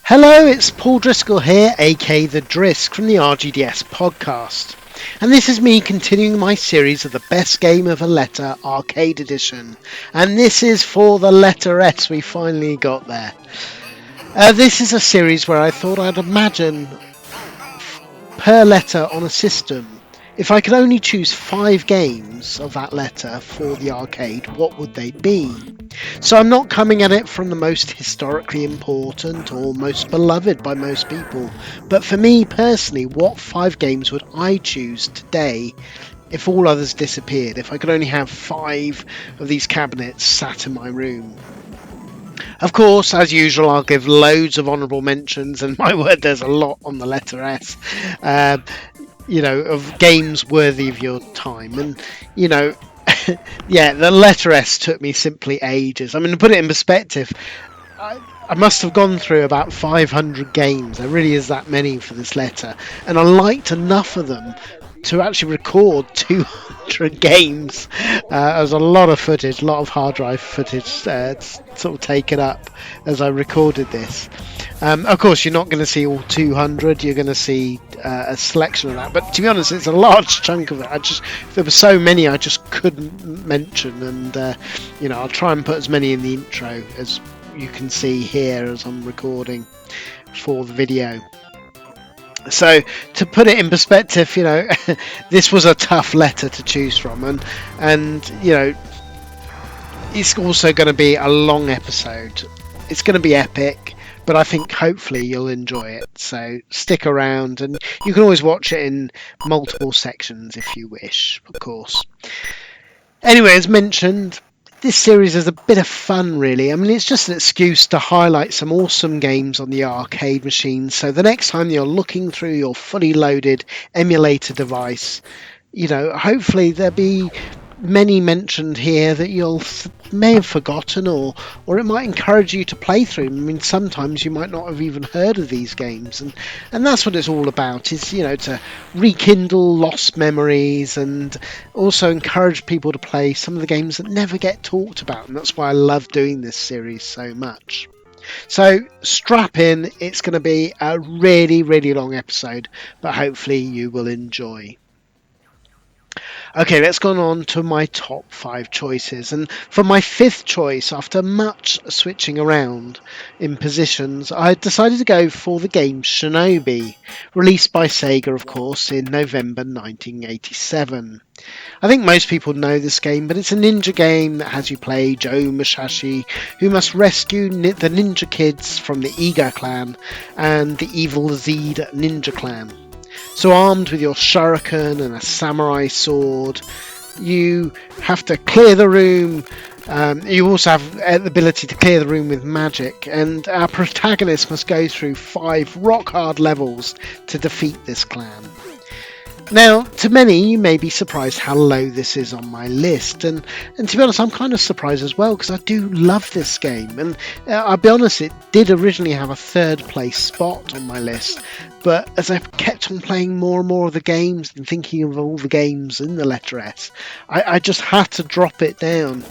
Hello, it's Paul Driscoll here, aka the Drisk from the RGDS podcast. And this is me continuing my series of the best game of a letter arcade edition. And this is for the letter S, we finally got there. This is a series where I thought I'd imagine per letter on a system. If I could only choose 5 games of that letter for the arcade, what would they be? So I'm not coming at it from the most historically important or most beloved by most people, but for me personally, what 5 games would I choose today if all others disappeared, if I could only have 5 of these cabinets sat in my room? Of course, as usual, I'll give loads of honourable mentions, and my word, there's a lot on the letter S. Of games worthy of your time. And, yeah, the letter S took me simply ages. I mean, to put it in perspective, I must have gone through about 500 games. There really is that many for this letter. And I liked enough of them to actually record 200 games. There was a lot of footage, a lot of hard drive footage sort of taken up as I recorded this. Of course, you're not going to see all 200. You're going to see a selection of that. But to be honest, it's a large chunk of it. There were so many I just couldn't mention. And, I'll try and put as many in the intro as you can see here as I'm recording for the video. So to put it in perspective, this was a tough letter to choose from, and it's also going to be a long episode. It's going to be epic, but I think hopefully you'll enjoy it. So stick around, and you can always watch it in multiple sections if you wish, of course. Anyway, as mentioned, this series is a bit of fun, really. I mean, it's just an excuse to highlight some awesome games on the arcade machine. So the next time you're looking through your fully loaded emulator device, hopefully there'll be many mentioned here that you'll may have forgotten, or it might encourage you to play through. I mean, sometimes you might not have even heard of these games, and that's what it's all about, is to rekindle lost memories and also encourage people to play some of the games that never get talked about, and that's why I love doing this series so much. So strap in, it's going to be a really, really long episode, but hopefully you will enjoy. Okay, let's go on to my top 5 choices. And for my 5th choice, after much switching around in positions, I decided to go for the game Shinobi, released by Sega, of course, in November 1987. I think most people know this game, but it's a ninja game that has you play Joe Musashi, who must rescue the ninja kids from the Iga clan and the evil Zed ninja clan. So armed with your shuriken and a samurai sword, you have to clear the room. You also have the ability to clear the room with magic, and our protagonist must go through 5 rock-hard levels to defeat this clan. Now, to many, you may be surprised how low this is on my list, and to be honest, I'm kind of surprised as well, because I do love this game, and I'll be honest, it did originally have a 3rd place spot on my list, but as I've kept on playing more and more of the games and thinking of all the games in the letter S, I just had to drop it down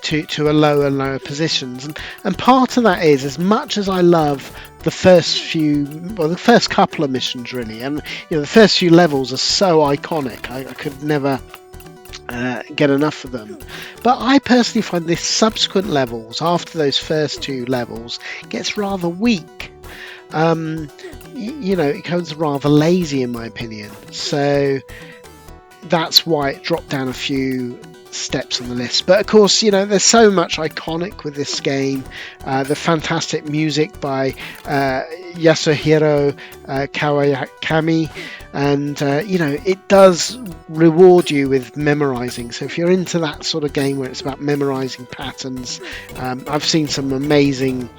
to a lower and lower positions, and part of that is, as much as I love the first couple of missions really, and the first few levels are so iconic, I could never get enough of them, but I personally find the subsequent levels after those first 2 levels gets rather weak. It becomes rather lazy in my opinion, so that's why it dropped down a few steps on the list. But of course, there's so much iconic with this game. The fantastic music by Yasuhiro Kawakami, and it does reward you with memorizing. So if you're into that sort of game where it's about memorizing patterns, I've seen some amazing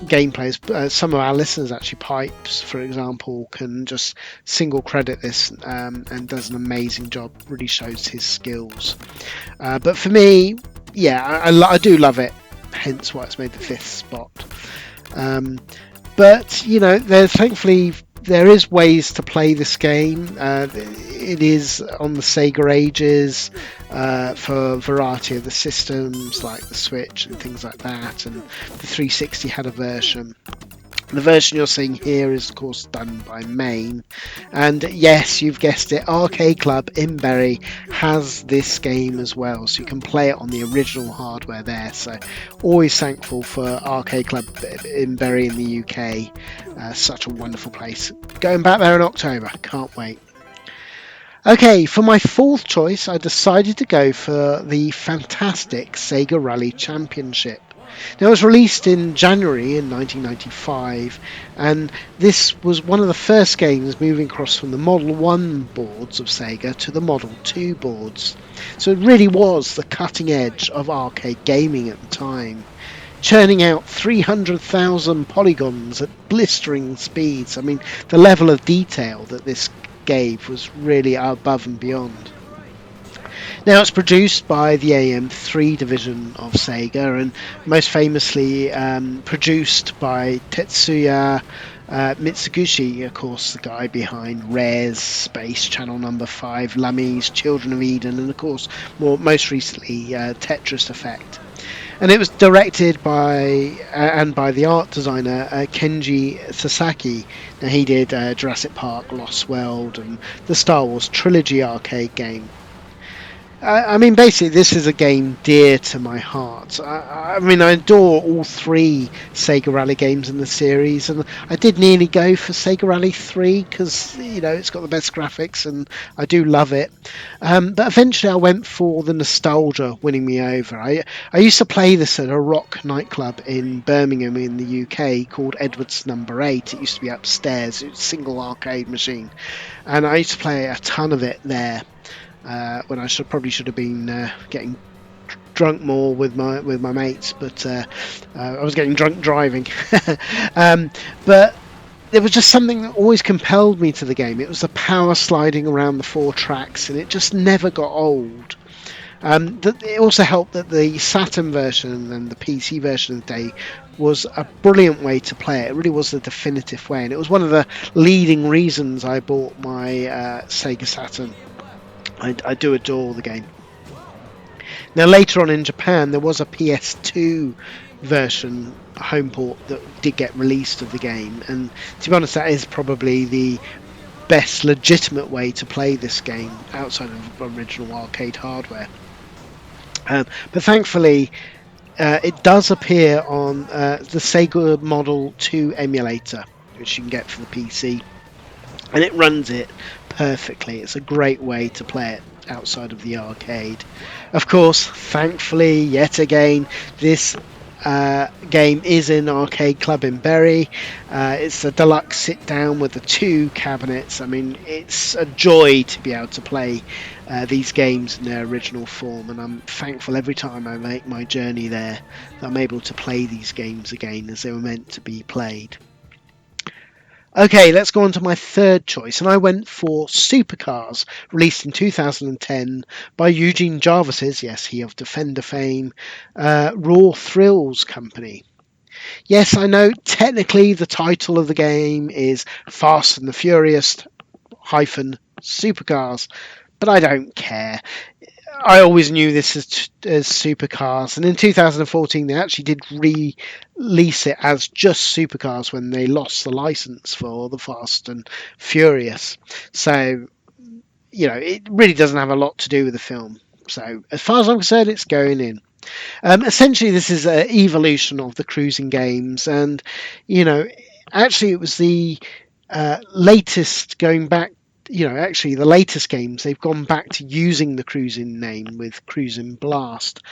gameplays. Some of our listeners, actually Pipes for example, can just single credit this and does an amazing job, really shows his skills. But for me, I do love it, hence why it's made the 5th spot. But there's thankfully there is ways to play this game. It is on the Sega Ages for a variety of the systems like the Switch and things like that, and the 360 had a version. The version you're seeing here is, of course, done by Main. And yes, you've guessed it, Arcade Club in Bury has this game as well. So you can play it on the original hardware there. So always thankful for Arcade Club in Bury in the UK. Such a wonderful place. Going back there in October. Can't wait. Okay, for my fourth choice, I decided to go for the fantastic Sega Rally Championship. Now, it was released in January in 1995, and this was one of the first games moving across from the Model 1 boards of Sega to the Model 2 boards. So it really was the cutting edge of arcade gaming at the time, churning out 300,000 polygons at blistering speeds. I mean, the level of detail that this gave was really above and beyond. Now it's produced by the AM3 division of Sega, and most famously produced by Tetsuya Mitsuguchi, of course, the guy behind Rare's Space Channel Number 5, Lummy's Children of Eden, and of course, most recently, Tetris Effect. And it was directed by and by the art designer Kenji Sasaki. Now he did Jurassic Park, Lost World, and the Star Wars trilogy arcade game. I mean, basically, this is a game dear to my heart. I mean, I adore all three Sega Rally games in the series, and I did nearly go for Sega Rally 3 because, you know, it's got the best graphics and I do love it. But eventually I went for the nostalgia winning me over. I used to play this at a rock nightclub in Birmingham in the UK called Edward's Number 8. It used to be upstairs. It was a single arcade machine. And I used to play a ton of it there. When I probably should have been getting drunk more with my mates, but I was getting drunk driving. But there was just something that always compelled me to the game. It was the power sliding around the 4 tracks, and it just never got old. It also helped that the Saturn version and the PC version of the day was a brilliant way to play it. It really was the definitive way, and it was one of the leading reasons I bought my Sega Saturn. I do adore the game. Now later on in Japan there was a PS2 version, a home port, that did get released of the game, and to be honest that is probably the best legitimate way to play this game outside of original arcade hardware. But thankfully it does appear on the Sega Model 2 emulator, which you can get for the PC, and it runs it perfectly. It's a great way to play it outside of the arcade. Of course, thankfully, yet again, this game is in Arcade Club in Bury. It's a deluxe sit down with the 2 cabinets. I mean, it's a joy to be able to play these games in their original form, and I'm thankful every time I make my journey there that I'm able to play these games again as they were meant to be played. Okay, let's go on to my third choice, and I went for Supercars, released in 2010 by Eugene Jarvis's, yes, he of Defender fame, Raw Thrills company. Yes, I know technically the title of the game is Fast and the Furious hyphen Supercars, but I don't care. I always knew this as Supercars, and in 2014 they actually did release it as just Supercars when they lost the license for the Fast and Furious. So, you know, it really doesn't have a lot to do with the film. So, as far as I'm concerned, it's going in. Essentially, this is an evolution of the cruising games, and, you know, actually it was the latest going back. You know, actually, the latest games, they've gone back to using the cruising name with Cruising Blast.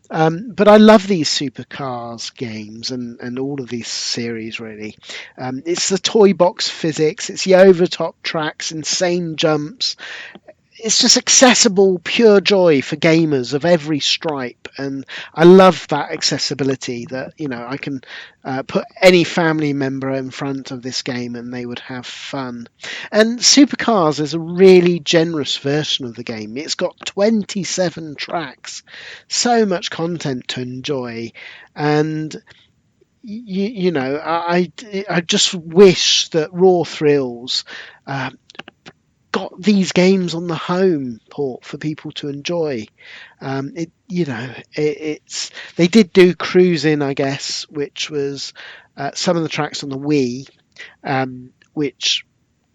But I love these Supercars games and all of these series, really. It's the toy box physics, it's the over-top tracks, insane jumps. It's just accessible, pure joy for gamers of every stripe, and I love that accessibility. That, you know, I can put any family member in front of this game and they would have fun. And Supercars is a really generous version of the game. It's got 27 tracks, so much content to enjoy, and you know, I just wish that Raw Thrills uh, got these games on the home port for people to enjoy. It's they did do Cruising, I guess, which was some of the tracks on the Wii, which,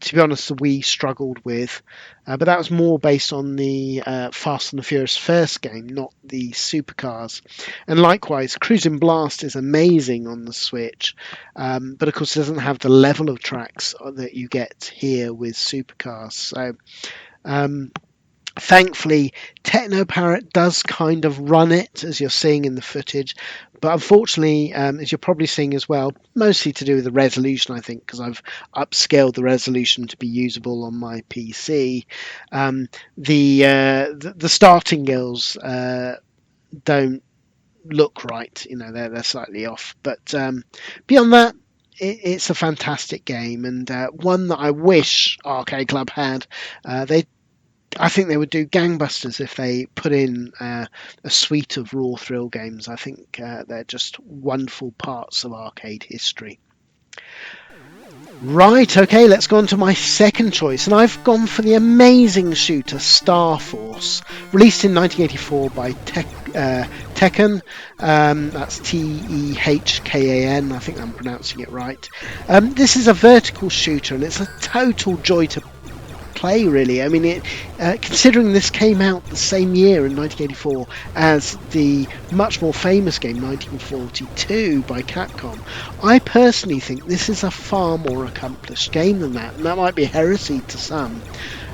to be honest, the Wii struggled with. But that was more based on the Fast and the Furious first game, not the supercars. And likewise, Cruising Blast is amazing on the Switch, but of course it doesn't have the level of tracks that you get here with supercars. So um, thankfully, Techno Parrot does kind of run it, as you're seeing in the footage. But unfortunately, as you're probably seeing as well, mostly to do with the resolution, I think, because I've upscaled the resolution to be usable on my PC. The starting girls don't look right. You know, they're slightly off. But beyond that, it's a fantastic game, and one that I wish Arcade Club had. I think they would do gangbusters if they put in a suite of Raw Thrill games. I think they're just wonderful parts of arcade history. Right, okay, let's go on to my second choice, and I've gone for the amazing shooter Star Force, released in 1984 by Tekken. That's Tehkan. I think I'm pronouncing it right. This is a vertical shooter, and it's a total joy to play, really. I mean, considering this came out the same year in 1984 as the much more famous game 1942 by Capcom, I personally think this is a far more accomplished game than that, and that might be heresy to some.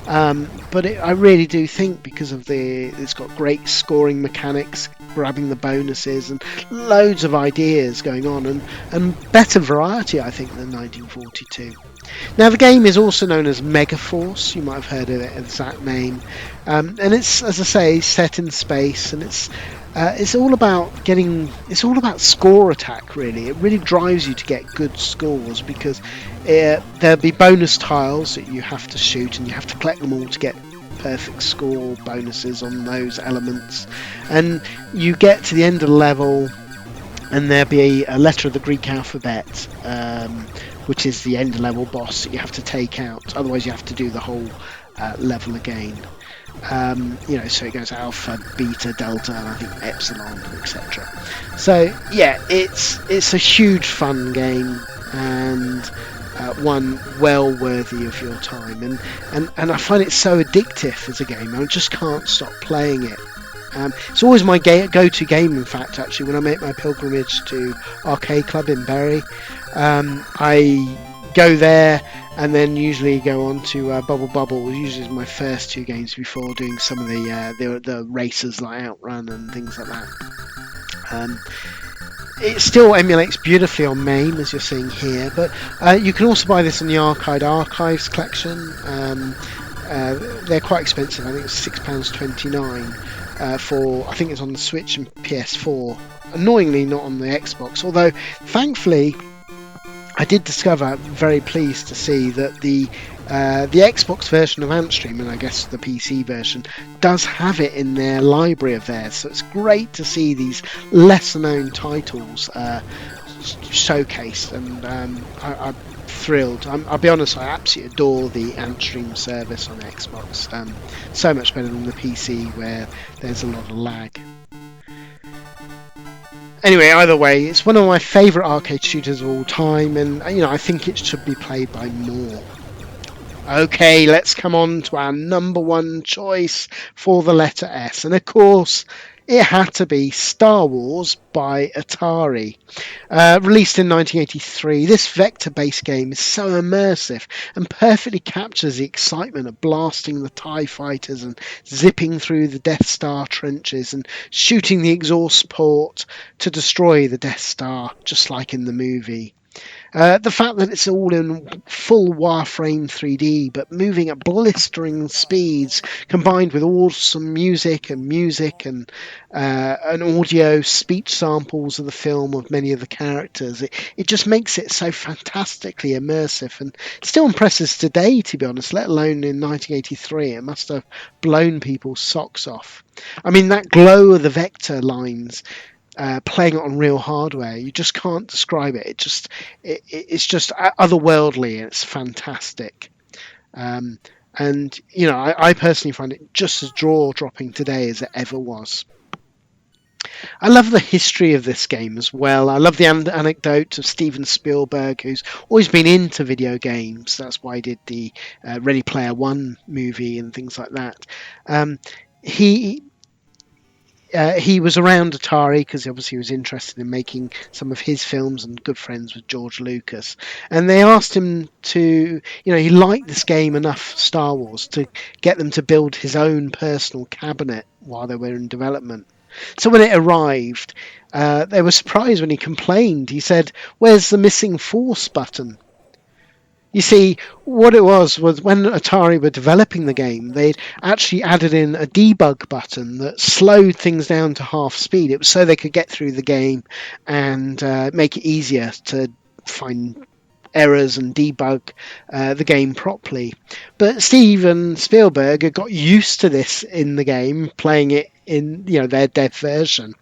But I really do think, because of it's got great scoring mechanics, grabbing the bonuses, and loads of ideas going on, and better variety, I think, than 1942. Now, the game is also known as Megaforce. You might have heard of it as that name, and it's, as I say, set in space, and it's all about score attack, really. It really drives you to get good scores, because there'll be bonus tiles that you have to shoot, and you have to collect them all to get perfect score bonuses on those elements. And you get to the end of the level, and there'll be a letter of the Greek alphabet, which is the end level boss that you have to take out. Otherwise, you have to do the whole level again. So it goes alpha, beta, delta, and I think epsilon, etc. So yeah, it's a huge fun game, and one well worthy of your time. And I find it so addictive as a game. I just can't stop playing it. It's always my go-to game, in fact, actually, when I make my pilgrimage to Arcade Club in Bury. I go there and then usually go on to Bubble Bubble, which usually is my first two games before doing some of the races like Outrun and things like that. It still emulates beautifully on MAME, as you're seeing here, but you can also buy this on the Archives collection. They're quite expensive. I think it's £6.29 for, I think it's on the Switch and PS4. Annoyingly, not on the Xbox, although thankfully I did discover, very pleased to see, that the Xbox version of Antstream, and I guess the PC version, does have it in their library of theirs. So it's great to see these lesser known titles showcased, and I'm thrilled. I'll be honest, I absolutely adore the Antstream service on Xbox. So much better than the PC, where there's a lot of lag. Anyway, either way, it's one of my favourite arcade shooters of all time, and I think it should be played by more. Okay, let's come on to our number one choice for the letter S, and of course it had to be Star Wars by Atari. Released in 1983, this vector-based game is so immersive and perfectly captures the excitement of blasting the TIE fighters and zipping through the Death Star trenches and shooting the exhaust port to destroy the Death Star, just like in the movie. The fact that it's all in full wireframe 3D, but moving at blistering speeds, combined with awesome music and audio speech samples of the film of many of the characters, it just makes it so fantastically immersive, and still impresses today, to be honest, let alone in 1983. It must have blown people's socks off. I mean, that glow of the vector lines playing it on real hardware. You just can't describe it. It's just otherworldly. It's fantastic. Um, and I personally find it just as jaw dropping today as it ever was. I love the history of this game as well. I love the anecdote of Steven Spielberg, who's always been into video games. That's why he did the Ready Player One movie and things like that. Um, he he was around Atari because obviously he was interested in making some of his films and good friends with George Lucas. And they asked him to, he liked this game enough, Star Wars, to get them to build his own personal cabinet while they were in development. So when it arrived, they were surprised when he complained. He said, "Where's the missing force button?" You see, what it was when Atari were developing the game, they'd actually added in a debug button that slowed things down to half speed. It was so they could get through the game and make it easier to find errors and debug the game properly. But Steven Spielberg had got used to this in the game, playing it in their dev version,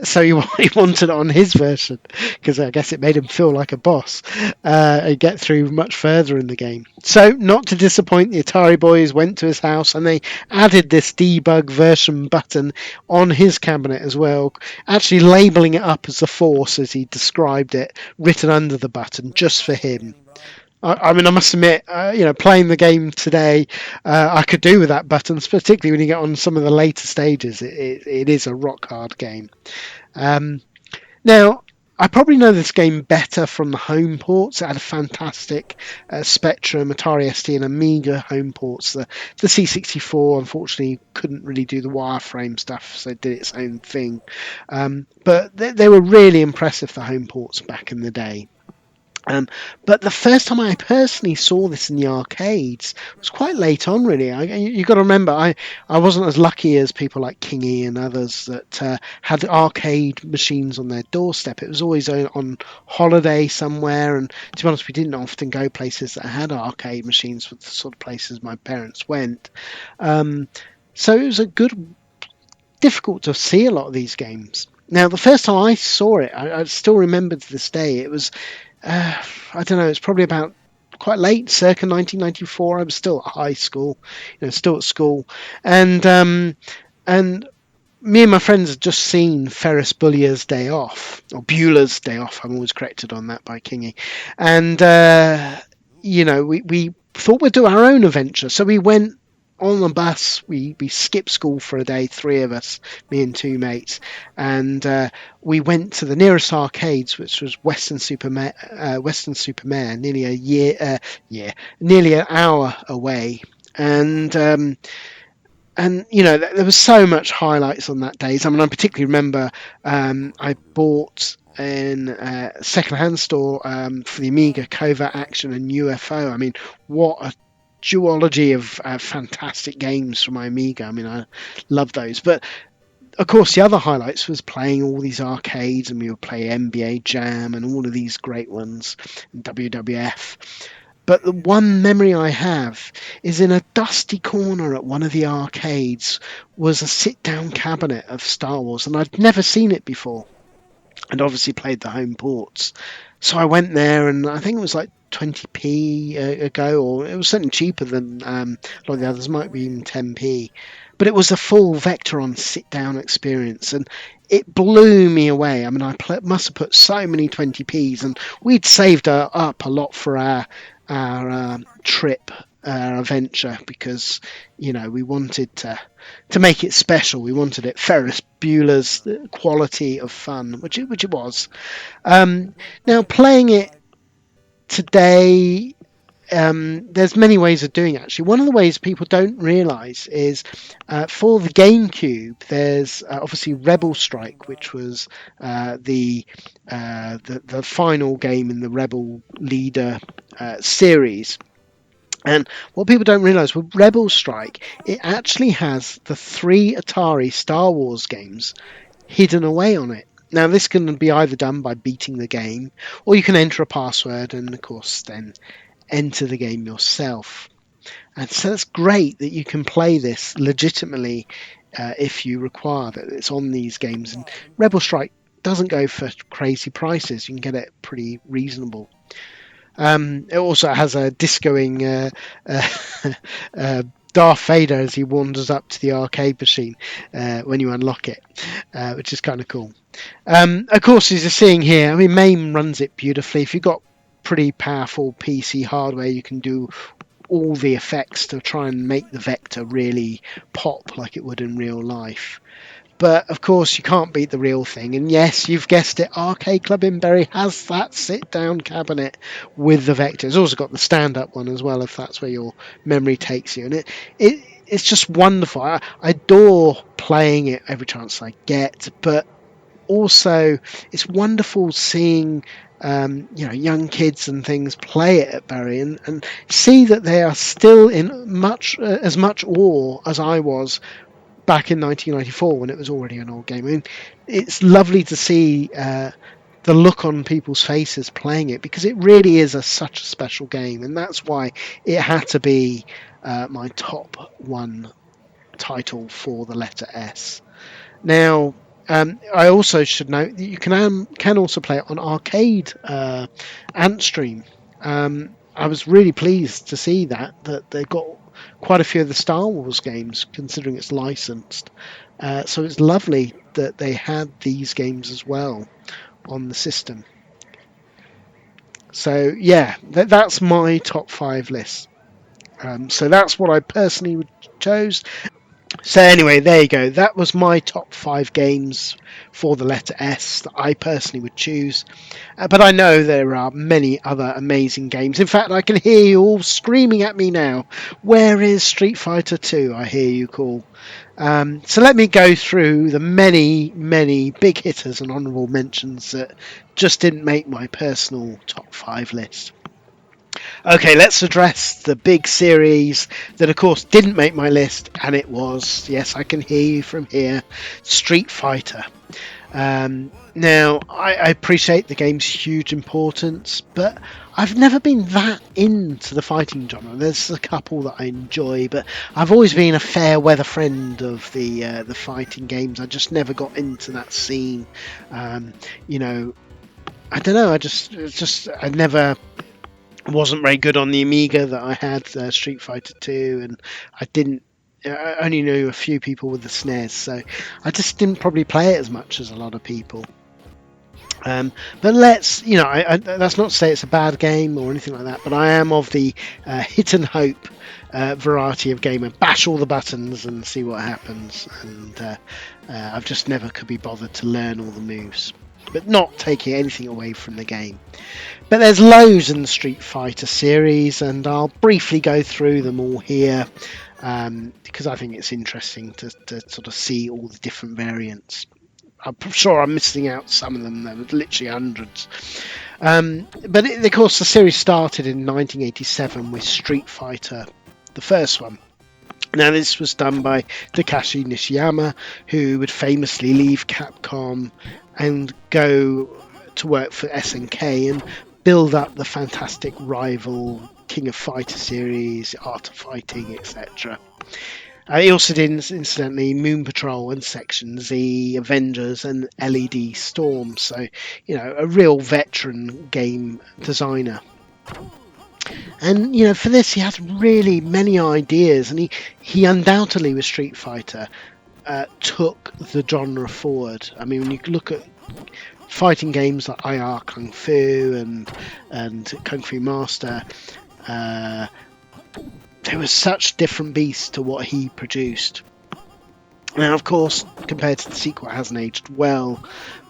so he wanted it on his version because I guess it made him feel like a boss and get through much further in the game. So, not to disappoint, the Atari boys went to his house and they added this debug version button on his cabinet as well, actually labeling it up as the Force as he described it, written under the button just for him. I mean, I must admit, playing the game today, I could do with that button, particularly when you get on some of the later stages. It is a rock hard game. Now, I probably know this game better from the home ports. It had a fantastic Spectrum, Atari ST, and Amiga home ports. The C64, unfortunately, couldn't really do the wireframe stuff, so it did its own thing. But they were really impressive, the home ports back in the day. But the first time I personally saw this in the arcades was quite late on, really. You've got to remember, I wasn't as lucky as people like Kingy and others that had arcade machines on their doorstep. It was always on holiday somewhere, and to be honest, we didn't often go places that had arcade machines for the sort of places my parents went. So it was difficult to see a lot of these games. Now, the first time I saw it, I still remember to this day, it was I don't know, it's probably about quite late, circa 1994. I was still at high school, still at school, and me and my friends had just seen Ferris Bueller's Day Off, or Bueller's Day Off. I'm always corrected on that by Kingy, and we thought we'd do our own adventure, so we went on the bus. We skipped school for a day, three of us, me and two mates, and we went to the nearest arcades, which was Western Supermare, nearly an hour away, and there was so much highlights on that day. I mean, I particularly remember I bought in a second-hand store for the Amiga Covert Action and UFO. I mean, what a duology of fantastic games from my Amiga. I mean, I love those. But of course, the other highlights was playing all these arcades, and we would play NBA Jam and all of these great ones, and WWF. But the one memory I have is in a dusty corner at one of the arcades was a sit-down cabinet of Star Wars, and I'd never seen it before. And obviously played the home ports. So I went there, and I think it was like 20p ago, or it was certainly cheaper than a lot of the others, might be even 10p. But it was a full Vectron sit-down experience, and it blew me away. I mean, I must have put so many 20p's, and we'd saved up a lot for our trip, our adventure, because we wanted to make it special. We wanted it Ferris Bueller's quality of fun, which it was. Now, playing it today, there's many ways of doing it, actually. One of the ways people don't realise is for the GameCube, there's obviously Rebel Strike, which was the final game in the Rebel Leader series. And what people don't realise with Rebel Strike, it actually has the 3 Atari Star Wars games hidden away on it. Now, this can be either done by beating the game, or you can enter a password and, of course, then enter the game yourself. And so it's great that you can play this legitimately if you require that it's on these games. And Rebel Strike doesn't go for crazy prices. You can get it pretty reasonable. It also has a discoing Darth Vader as he wanders up to the arcade machine when you unlock it, which is kind of cool. Of course, as you're seeing here, I mean, MAME runs it beautifully. If you've got pretty powerful PC hardware, you can do all the effects to try and make the vector really pop like it would in real life. But of course, you can't beat the real thing. And yes, you've guessed it, Arcade Club in Bury has that sit-down cabinet with the vector. It's also got the stand-up one as well, if that's where your memory takes you. And it's just wonderful. I adore playing it every chance I get. But also, it's wonderful seeing young kids and things play it at Bury and see that they are still in as much awe as I was back in 1994 when it was already an old game. I mean, it's lovely to see the look on people's faces playing it, because it really is such a special game, and that's why it had to be my top one title for the letter S. Now, I also should note that you can also play it on arcade Antstream. I was really pleased to see that they got quite a few of the Star Wars games, considering it's licensed. So it's lovely that they had these games as well on the system. So yeah, that's my top 5 list. So that's what I personally chose. So anyway, there you go. That was my top 5 games for the letter S that I personally would choose. But I know there are many other amazing games. In fact, I can hear you all screaming at me now. Where is Street Fighter 2? I hear you call. So let me go through the many, many big hitters and honourable mentions that just didn't make my personal top 5 list. Okay, let's address the big series that, of course, didn't make my list, and it was, yes, I can hear you from here, Street Fighter. Now, I appreciate the game's huge importance, but I've never been that into the fighting genre. There's a couple that I enjoy, but I've always been a fair weather friend of the fighting games. I just never got into that scene. I don't know. I never wasn't very good on the Amiga that I had, Street Fighter 2, and I only knew a few people with the SNES, so I just didn't probably play it as much as a lot of people. But that's not to say it's a bad game or anything like that, but I am of the hit and hope variety of gamer. Bash all the buttons and see what happens, and I've just never could be bothered to learn all the moves, but not taking anything away from the game. But there's loads in the Street Fighter series, and I'll briefly go through them all here, because I think it's interesting to sort of see all the different variants. I'm sure I'm missing out some of them. There were literally hundreds. But of course, the series started in 1987 with Street Fighter, the first one. Now, this was done by Takashi Nishiyama, who would famously leave Capcom and go to work for SNK and build up the fantastic rival King of Fighter series, Art of Fighting, etc. He also did, incidentally, Moon Patrol and Section Z, Avengers and LED Storm. So, a real veteran game designer. And, for this, he had really many ideas, and he undoubtedly, with Street Fighter, took the genre forward. I mean, when you look at fighting games like IR Kung Fu and Kung Fu Master, there was such different beasts to what he produced. Now, of course, compared to the sequel, it hasn't aged well,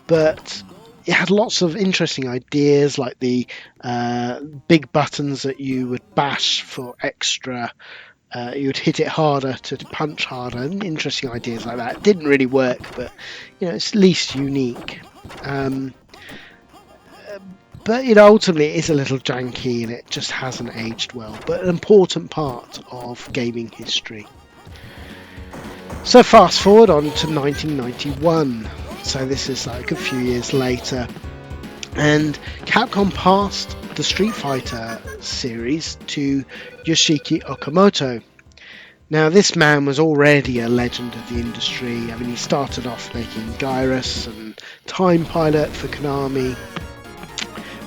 but it had lots of interesting ideas, like the big buttons that you would bash for extra. You would hit it harder to punch harder, and interesting ideas like that. It didn't really work, but it's at least unique. But ultimately it is a little janky, and it just hasn't aged well, but an important part of gaming history. So fast forward on to 1991. So this is like a few years later, and Capcom passed the Street Fighter series to Yoshiki Okamoto. Now, this man was already a legend of the industry. I mean, he started off making Gyrus and Time Pilot for Konami,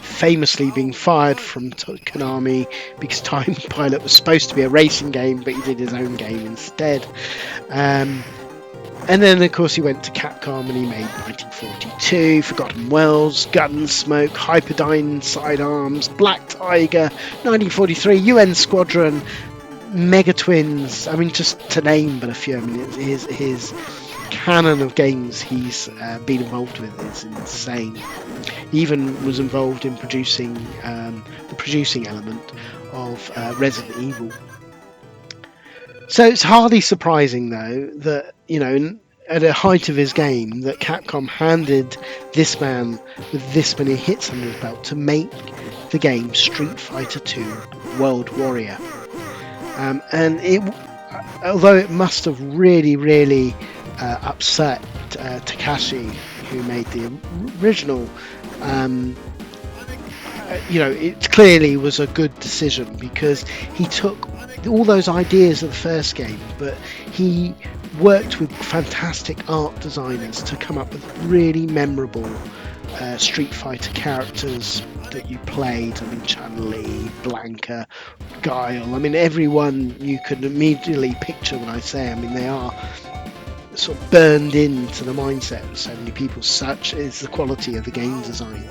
famously being fired from Konami because Time Pilot was supposed to be a racing game, but he did his own game instead. And then, of course, he went to Capcom and he made 1942, Forgotten Worlds, Gunsmoke, Hyperdyne Sidearms, Black Tiger, 1943, UN Squadron, Mega Twins. I mean, just to name but a few. I mean, his canon of games he's been involved with is insane. He even was involved in producing the producing element of Resident Evil. So it's hardly surprising, though, that, you know, at the height of his game, that Capcom handed this man with this many hits under his belt to make the game Street Fighter II World Warrior. And it, although it must have really upset Takashi, who made the original, you know, it clearly was a good decision because he took all those ideas of the first game, but he worked with fantastic art designers to come up with really memorable Street Fighter characters that you played. I mean, Chun-Li, Blanca, Guile. I mean, everyone you could immediately picture when I say. I mean, they are sort of burned into the mindset of so many people. Such is the quality of the game design.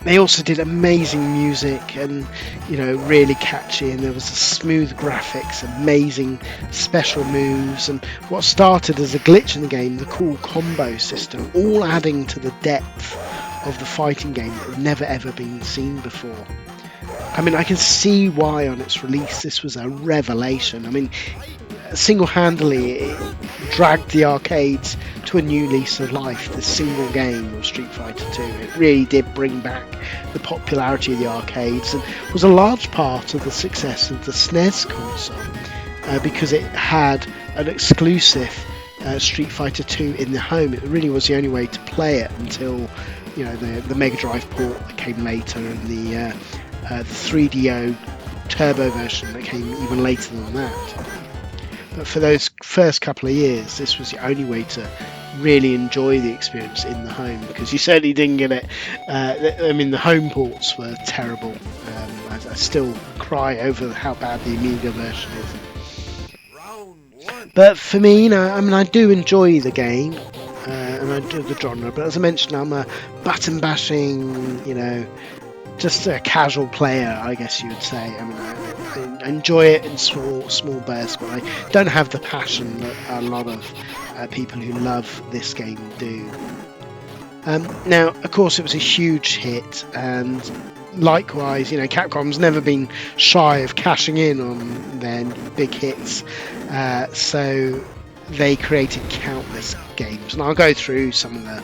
They also did amazing music and, you know, really catchy, and there was a smooth graphics, amazing special moves, and what started as a glitch in the game, the cool combo system, all adding to the depth of the fighting game that had never ever been seen before. I mean, I can see why on its release this was a revelation. I mean, single-handedly it dragged the arcades to a new lease of life. The single game of Street Fighter 2, it really did bring back the popularity of the arcades and was a large part of the success of the SNES console because it had an exclusive Street Fighter 2 in the home. It really was the only way to play it until, you know, the Mega Drive port that came later and the 3DO turbo version that came even later than that. But for those first couple of years, this was the only way to really enjoy the experience in the home, because you certainly didn't get it. I mean, the home ports were terrible. I still cry over how bad the Amiga version is. But for me, you know, I mean, I do enjoy the game and I do the genre. But as I mentioned, I'm a button bashing, you know, just a casual player, I guess you would say. I mean, I enjoy it in small bursts, but I don't have the passion that a lot of people who love this game do. Now, of course, it was a huge hit, and likewise, you know, Capcom's never been shy of cashing in on their big hits, so they created countless games, and I'll go through some of the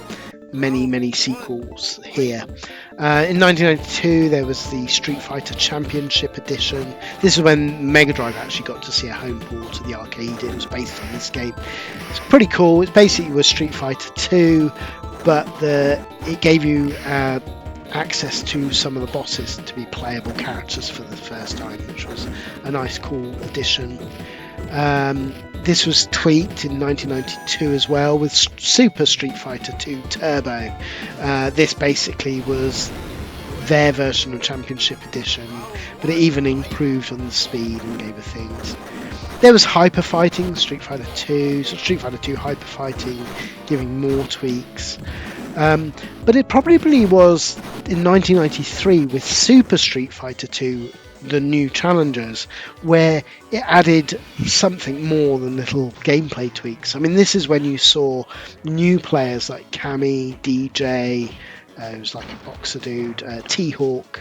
many sequels here. In 1992 there was the Street Fighter Championship Edition. This is when Mega Drive actually got to see a home port of the arcade. It was based on this game. It's pretty cool. It basically was Street Fighter 2, but it gave you access to some of the bosses to be playable characters for the first time, which was a nice cool addition. This was tweaked in 1992 as well with Super Street Fighter 2 Turbo. This basically was their version of Championship Edition, but it even improved on the speed and gave it things. There was Hyper Fighting, Street Fighter 2, so Street Fighter 2 Hyper Fighting, giving more tweaks. But it probably was in 1993 with Super Street Fighter 2 the new challengers, where it added something more than little gameplay tweaks. I mean, this is when you saw new players like Cammy, DJ, it was like a boxer dude, T-Hawk,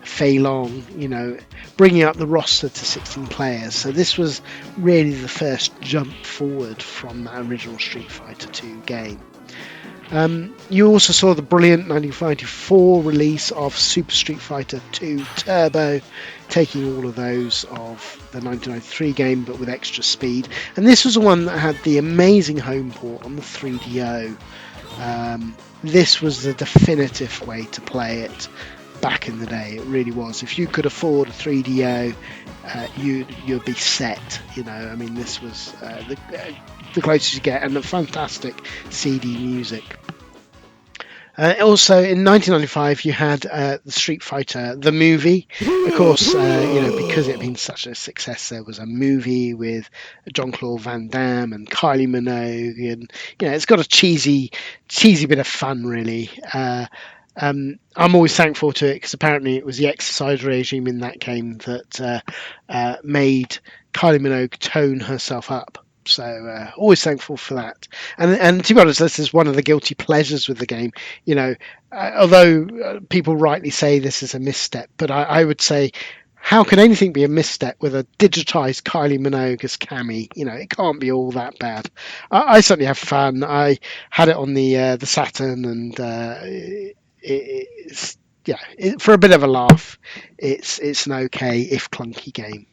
Fei Long, you know, bringing up the roster to 16 players. So this was really the first jump forward from that original Street Fighter 2 game. You also saw the brilliant 1994 release of Super Street Fighter 2 Turbo, taking all of those of the 1993 game but with extra speed. And this was the one that had the amazing home port on the 3DO. This was the definitive way to play it. back in the day. It really was. If you could afford a 3DO, you'd be set. You know, I mean, this was the closest you get, and the fantastic CD music. Also, in 1995, you had the Street Fighter, the movie. Of course, you know, because it had been such a success, there was a movie with Jean-Claude Van Damme and Kylie Minogue, and you know, it's got a cheesy bit of fun, really. I'm always thankful to it because apparently it was the exercise regime in that game that made Kylie Minogue tone herself up. So always thankful for that. And to be honest, this is one of the guilty pleasures with the game. You know, although people rightly say this is a misstep, but I would say, how can anything be a misstep with a digitized Kylie Minogue as Cammy? You know, it can't be all that bad. I certainly have fun. I had it on the Saturn, and it's for a bit of a laugh. It's an okay if clunky game.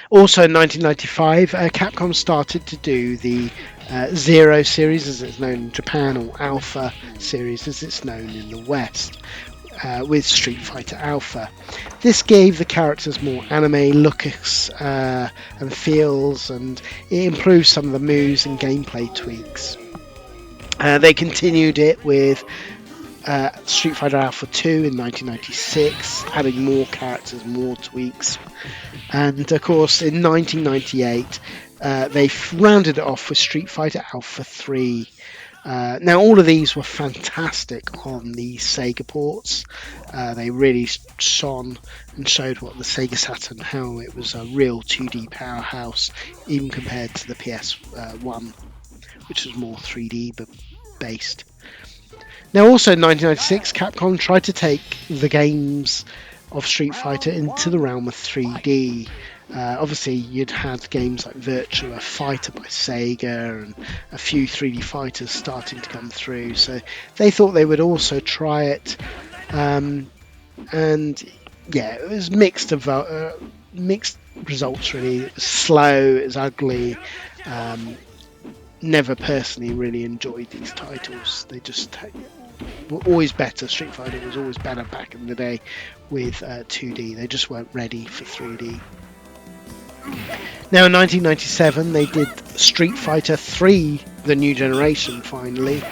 Also in 1995, Capcom started to do the Zero series, as it's known in Japan, or Alpha series, as it's known in the West, with Street Fighter Alpha. This gave the characters more anime looks and feels, and it improved some of the moves and gameplay tweaks. They continued it with Street Fighter Alpha 2 in 1996, adding more characters, more tweaks. And of course, in 1998, they rounded it off with Street Fighter Alpha 3. Now, all of these were fantastic on the Sega ports. They really shone and showed what the Sega Saturn, how it was a real 2D powerhouse, even compared to the PS1, which was more 3D based. Now, also in 1996, Capcom tried to take the games of Street Fighter into the realm of 3D. Obviously, you'd had games like Virtua Fighter by Sega and a few 3D fighters starting to come through. So they thought they would also try it. And yeah, it was mixed results, really. It was slow, it was ugly. Never personally really enjoyed these titles. They just were always better. Street Fighter was always better back in the day with 2D. They just weren't ready for 3D. Now in 1997 they did Street Fighter 3, the new generation, finally.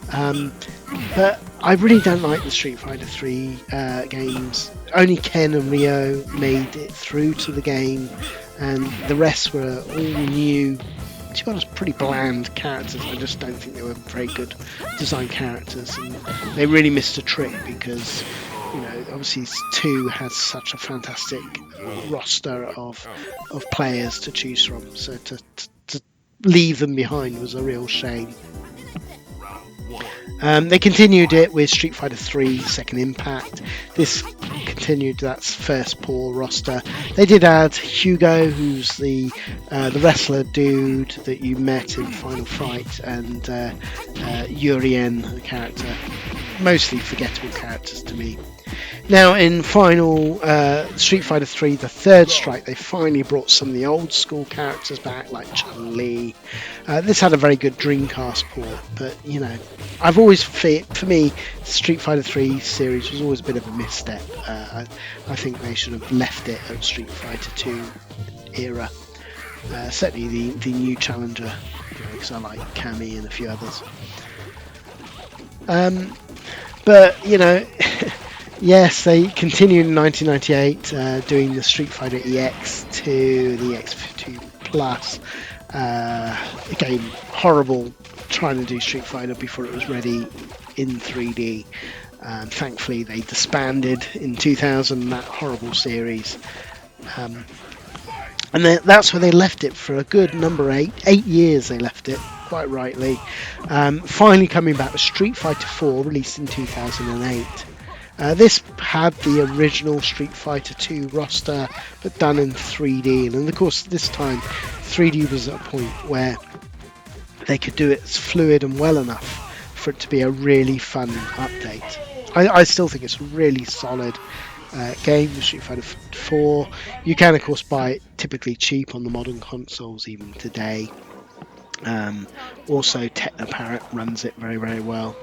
But I really don't like the Street Fighter 3 games. Only Ken and Ryo made it through to the game, and the rest were all new, to be honest, pretty bland characters. I just don't think they were very good design characters, and they really missed a trick because, you know, obviously 2 has such a fantastic roster of players to choose from, so to leave them behind was a real shame. They continued it with Street Fighter 3 Second Impact. This continued that first Paul roster. They did add Hugo, who's the wrestler dude that you met in Final Fight, and Urien, the character. Mostly forgettable characters to me. Now in final Street Fighter 3 The Third Strike, they finally brought some of the old school characters back, like Chun-Li. This had a very good Dreamcast port, but you know, I've always, for me, Street Fighter 3 series was always a bit of a misstep. I think they should have left it at Street Fighter 2 era. Certainly the new challenger, because I like Cammy and a few others. But you know, yes, they continued in 1998 doing the Street Fighter EX2, the EX2 Plus. Again, horrible trying to do Street Fighter before it was ready in 3D. Thankfully, they disbanded in 2000 that horrible series. And that's where they left it for a good number 8 years. They left it, quite rightly. Finally coming back with Street Fighter 4, released in 2008. This had the original Street Fighter 2 roster, but done in 3D. And of course, this time, 3D was at a point where they could do it fluid and well enough for it to be a really fun update. I still think it's a really solid game, Street Fighter 4. You can, of course, buy it typically cheap on the modern consoles even today. Also, Technoparrot runs it very, very well.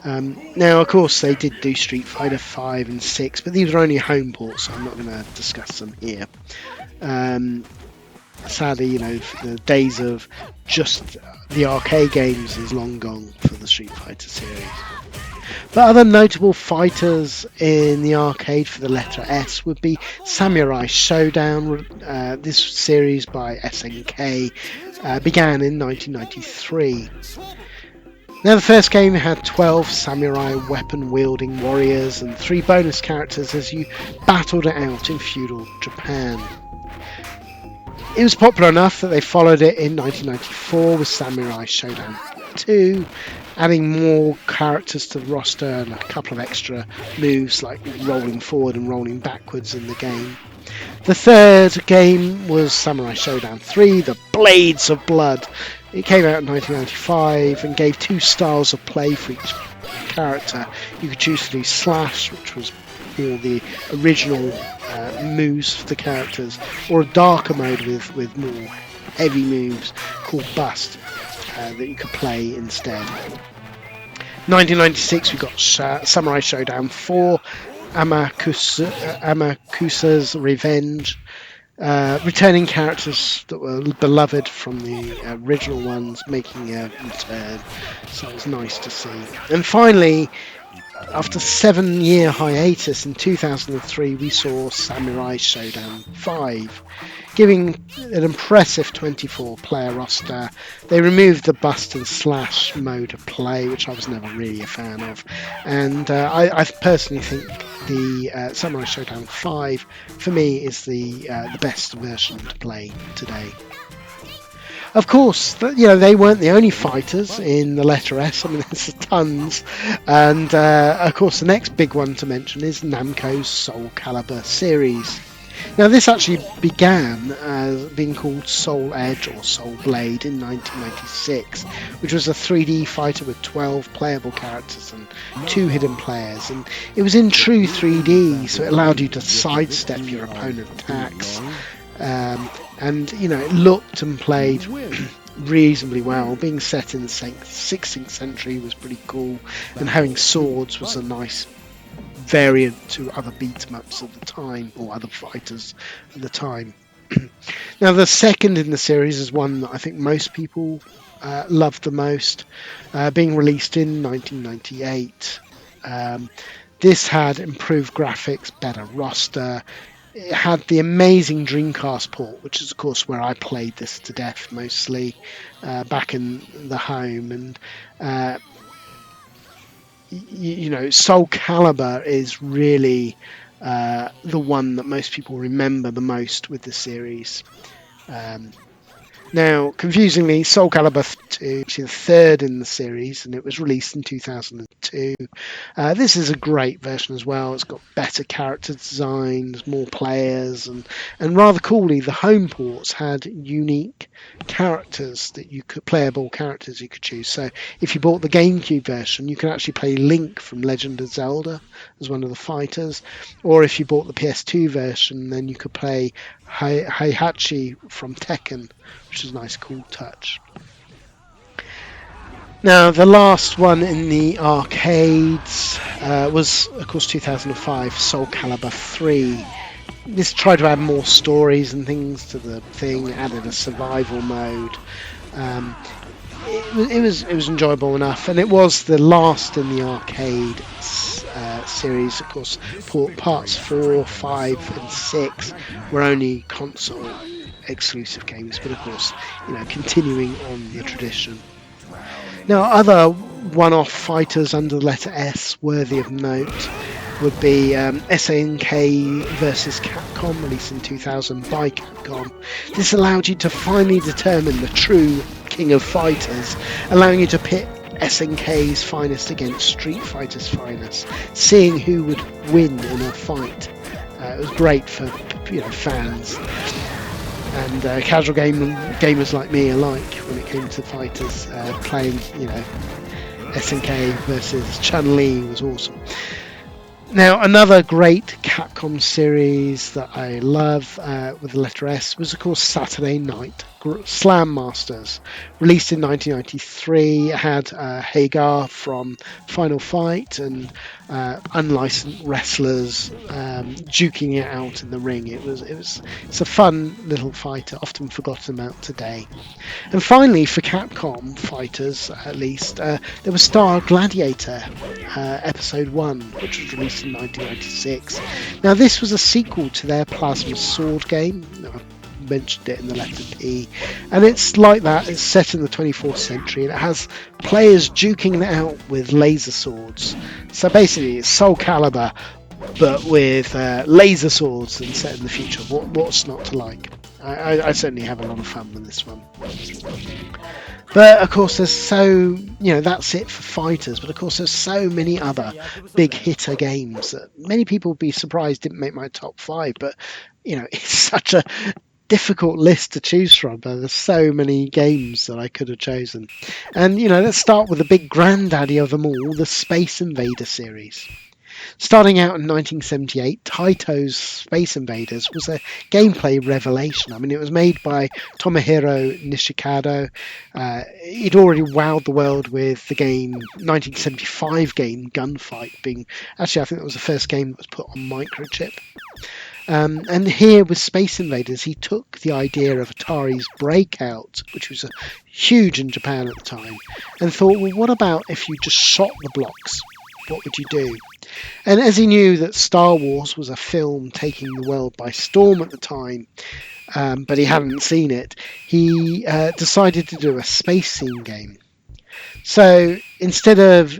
Now, of course, they did do Street Fighter 5 and 6, but these were only home ports, so I'm not going to discuss them here. Sadly, you know, the days of just the arcade games is long gone for the Street Fighter series. But other notable fighters in the arcade for the letter S would be Samurai Showdown. This series by SNK began in 1993. Now, the first game had 12 samurai weapon-wielding warriors and 3 bonus characters as you battled it out in feudal Japan. It was popular enough that they followed it in 1994 with Samurai Showdown 2, adding more characters to the roster and a couple of extra moves like rolling forward and rolling backwards in the game. The third game was Samurai Showdown 3, The Blades of Blood. It came out in 1995 and gave 2 styles of play for each character. You could choose to do Slash, which was more the original moves for the characters, or a darker mode with more heavy moves called Bust that you could play instead. 1996 we got Samurai Showdown 4, Amakusa's Revenge, returning characters that were beloved from the original ones making a return, so it was nice to see. And finally, after a 7-year hiatus in 2003, we saw Samurai Showdown 5, giving an impressive 24-player roster. They removed the Bust and Slash mode of play, which I was never really a fan of, and I personally think the Samurai Showdown 5 for me is the best version to play today. Of course, you know, they weren't the only fighters in the letter S. I mean, there's tons. And, of course, the next big one to mention is Namco's Soul Calibur series. Now, this actually began as being called Soul Edge or Soul Blade in 1996, which was a 3D fighter with 12 playable characters and 2 hidden players. And it was in true 3D, so it allowed you to sidestep your opponent's attacks. And, you know, it looked and played reasonably well. Being set in the 16th century was pretty cool, and having swords was a nice variant to other beat-em-ups at the time, or other fighters at the time. Now, the second in the series is one that I think most people loved the most, being released in 1998. This had improved graphics, better roster. It had the amazing Dreamcast port, which is of course where I played this to death mostly back in the home. And you know, Soul Calibur is really the one that most people remember the most with the series. Now, confusingly, Soul Calibur 2 is the third in the series, and it was released in 2002. This is a great version as well. It's got better character designs, more players, and rather coolly, the home ports had unique characters that you could, playable characters you could choose. So if you bought the GameCube version, you could actually play Link from Legend of Zelda as one of the fighters, or if you bought the PS2 version, then you could play Heihachi from Tekken, which is a nice, cool touch. Now, the last one in the arcades was, of course, 2005, Soul Calibur 3. This tried to add more stories and things to the thing, added a survival mode. It was enjoyable enough, and it was the last in the arcade series. Of course, parts 4, 5 and 6 were only console exclusive games, but of course, you know, continuing on the tradition. Now, other one-off fighters under the letter S worthy of note would be SNK vs Capcom, released in 2000 by Capcom. This allowed you to finally determine the true king of fighters, allowing you to pit SNK's finest against Street Fighter's finest, seeing who would win in a fight. It was great for, you know, fans and casual gamers like me alike when it came to fighters. Playing, you know, SNK versus Chun-Li was awesome. Now, another great Capcom series that I love with the letter S was, of course, Saturday Night Slam Masters. Released in 1993, it had Hagar from Final Fight and unlicensed wrestlers duking it out in the ring. It's a fun little fighter, often forgotten about today. And finally, for Capcom fighters, at least, there was Star Gladiator Episode 1, which was released in 1996. Now, this was a sequel to their Plasma Sword game. I mentioned it in the letter P. And it's like that. It's set in the 24th century, and it has players duking it out with laser swords. So basically, it's Soul Calibur, but with laser swords and set in the future. What's not to like? I certainly have a lot of fun with this one. But of course, that's it for fighters. But of course, there's so many other big hitter games that many people would be surprised didn't make my top 5. But it's such a difficult list to choose from. But there's so many games that I could have chosen. And let's start with the big granddaddy of them all, the Space Invader series. Starting out in 1978, Taito's Space Invaders was a gameplay revelation. I mean, it was made by Tomohiro Nishikado. He'd already wowed the world with the 1975 game Gunfight, being actually I think it was the first game that was put on microchip. And here with Space Invaders, he took the idea of Atari's Breakout, which was huge in Japan at the time, and thought, well, what about if you just shot the blocks? What would you do? And as he knew that Star Wars was a film taking the world by storm at the time, but he hadn't seen it, he decided to do a space scene game. So instead of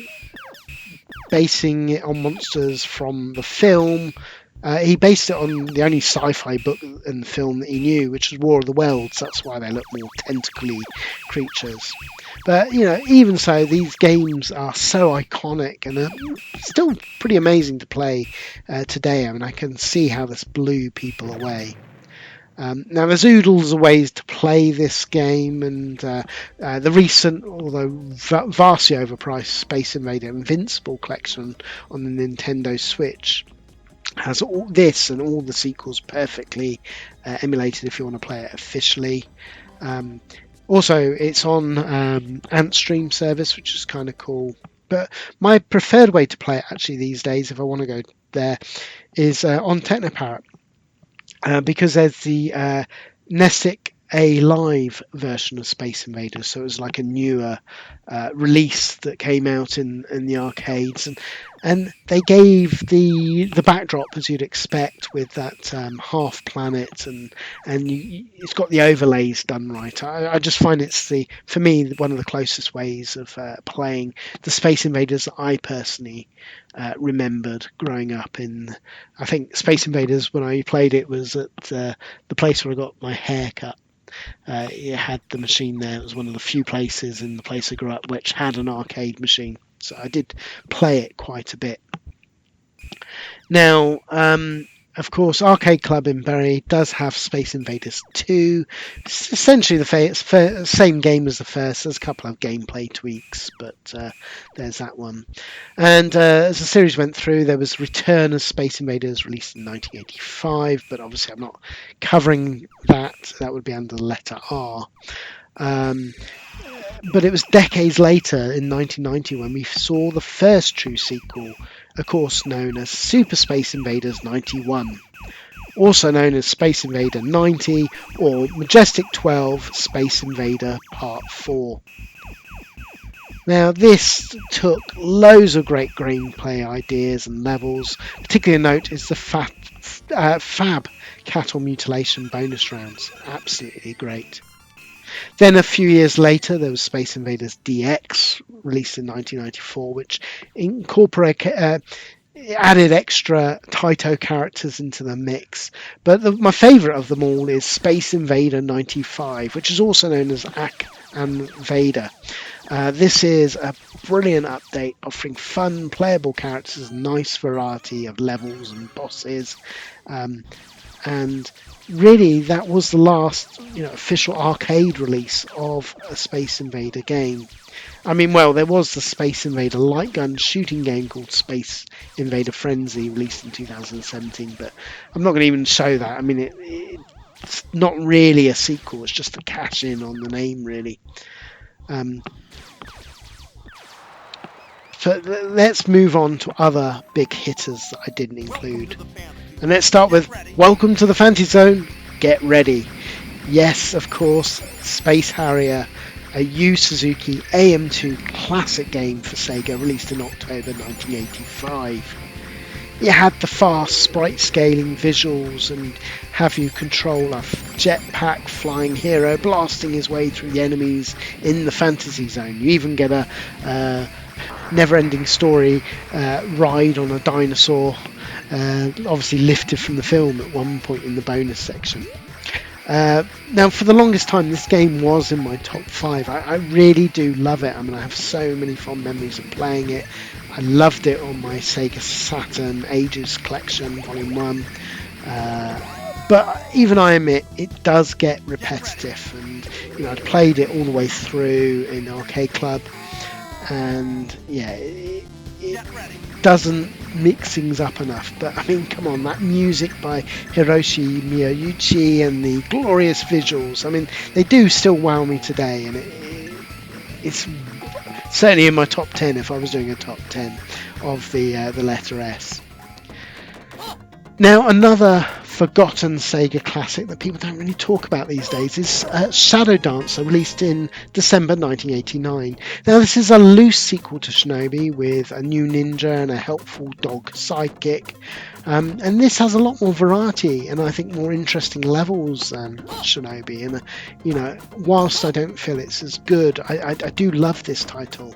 basing it on monsters from the film, he based it on the only sci-fi book and film that he knew, which was War of the Worlds. That's why they look more tentacly creatures. But, even so, these games are so iconic and are still pretty amazing to play today. I mean, I can see how this blew people away. Now, there's oodles of ways to play this game, and the recent, although vastly overpriced, Space Invader Invincible collection on the Nintendo Switch has all this and all the sequels perfectly emulated if you want to play it officially. Also, it's on Antstream service, which is kind of cool. But my preferred way to play it actually these days, if I want to go there, is on Technoparrot. Because there's the Nessic A Live version of Space Invaders, so it was like a newer release that came out in the arcades, and they gave the backdrop as you'd expect with that half planet, and it's got the overlays done right. I just find it's for me one of the closest ways of playing the Space Invaders that I personally remembered growing up in. I think Space Invaders, when I played it, was at the place where I got my hair cut. It had the machine there. It was one of the few places in the place I grew up which had an arcade machine, so I did play it quite a bit. Now, of course, Arcade Club in Bury does have Space Invaders 2. It's essentially the same game as the first. There's a couple of gameplay tweaks, but there's that one. And as the series went through, there was Return of Space Invaders released in 1985, but obviously I'm not covering that. That would be under the letter R. But it was decades later, in 1990, when we saw the first true sequel, of course known as Super Space Invaders 91, also known as Space Invader 90 or Majestic 12 Space Invader Part 4. Now, this took loads of great gameplay ideas and levels. Particularly a note is the Fab Cattle Mutilation bonus rounds. Absolutely great. Then a few years later, there was Space Invaders DX, released in 1994, which added extra Taito characters into the mix. But my favourite of them all is Space Invader 95, which is also known as Ak and Vader. This is a brilliant update offering fun, playable characters, nice variety of levels and bosses. And really, that was the last official arcade release of a Space Invader game. I mean, well, there was the Space Invader light gun shooting game called Space Invader Frenzy, released in 2017, but I'm not going to even show that. I mean, it's not really a sequel, it's just a cash in on the name, really. So let's move on to other big hitters that I didn't include. And let's start with Welcome to the Fantasy Zone, Get Ready. Yes, of course, Space Harrier, a Yu Suzuki AM2 classic game for Sega, released in October 1985. It had the fast sprite scaling visuals and have you control a jetpack flying hero blasting his way through the enemies in the fantasy zone. You even get a never-ending story ride on a dinosaur, obviously lifted from the film at one point in the bonus section. Now, for the longest time, this game was in my top 5. I really do love it. I mean, I have so many fond memories of playing it. I loved it on my Sega Saturn Ages Collection, Volume 1. But even I admit, it does get repetitive. And, you know, I'd played it all the way through in Arcade Club. And, yeah, it doesn't mix things up enough. But, I mean, come on, that music by Hiroshi Miyauchi and the glorious visuals, I mean, they do still wow me today. And it's certainly in my top 10 if I was doing a top 10 of the letter S. Now, another forgotten Sega classic that people don't really talk about these days is Shadow Dancer, released in December 1989. Now, this is a loose sequel to Shinobi with a new ninja and a helpful dog sidekick. And this has a lot more variety and I think more interesting levels than Shinobi. And, you know, whilst I don't feel it's as good, I do love this title.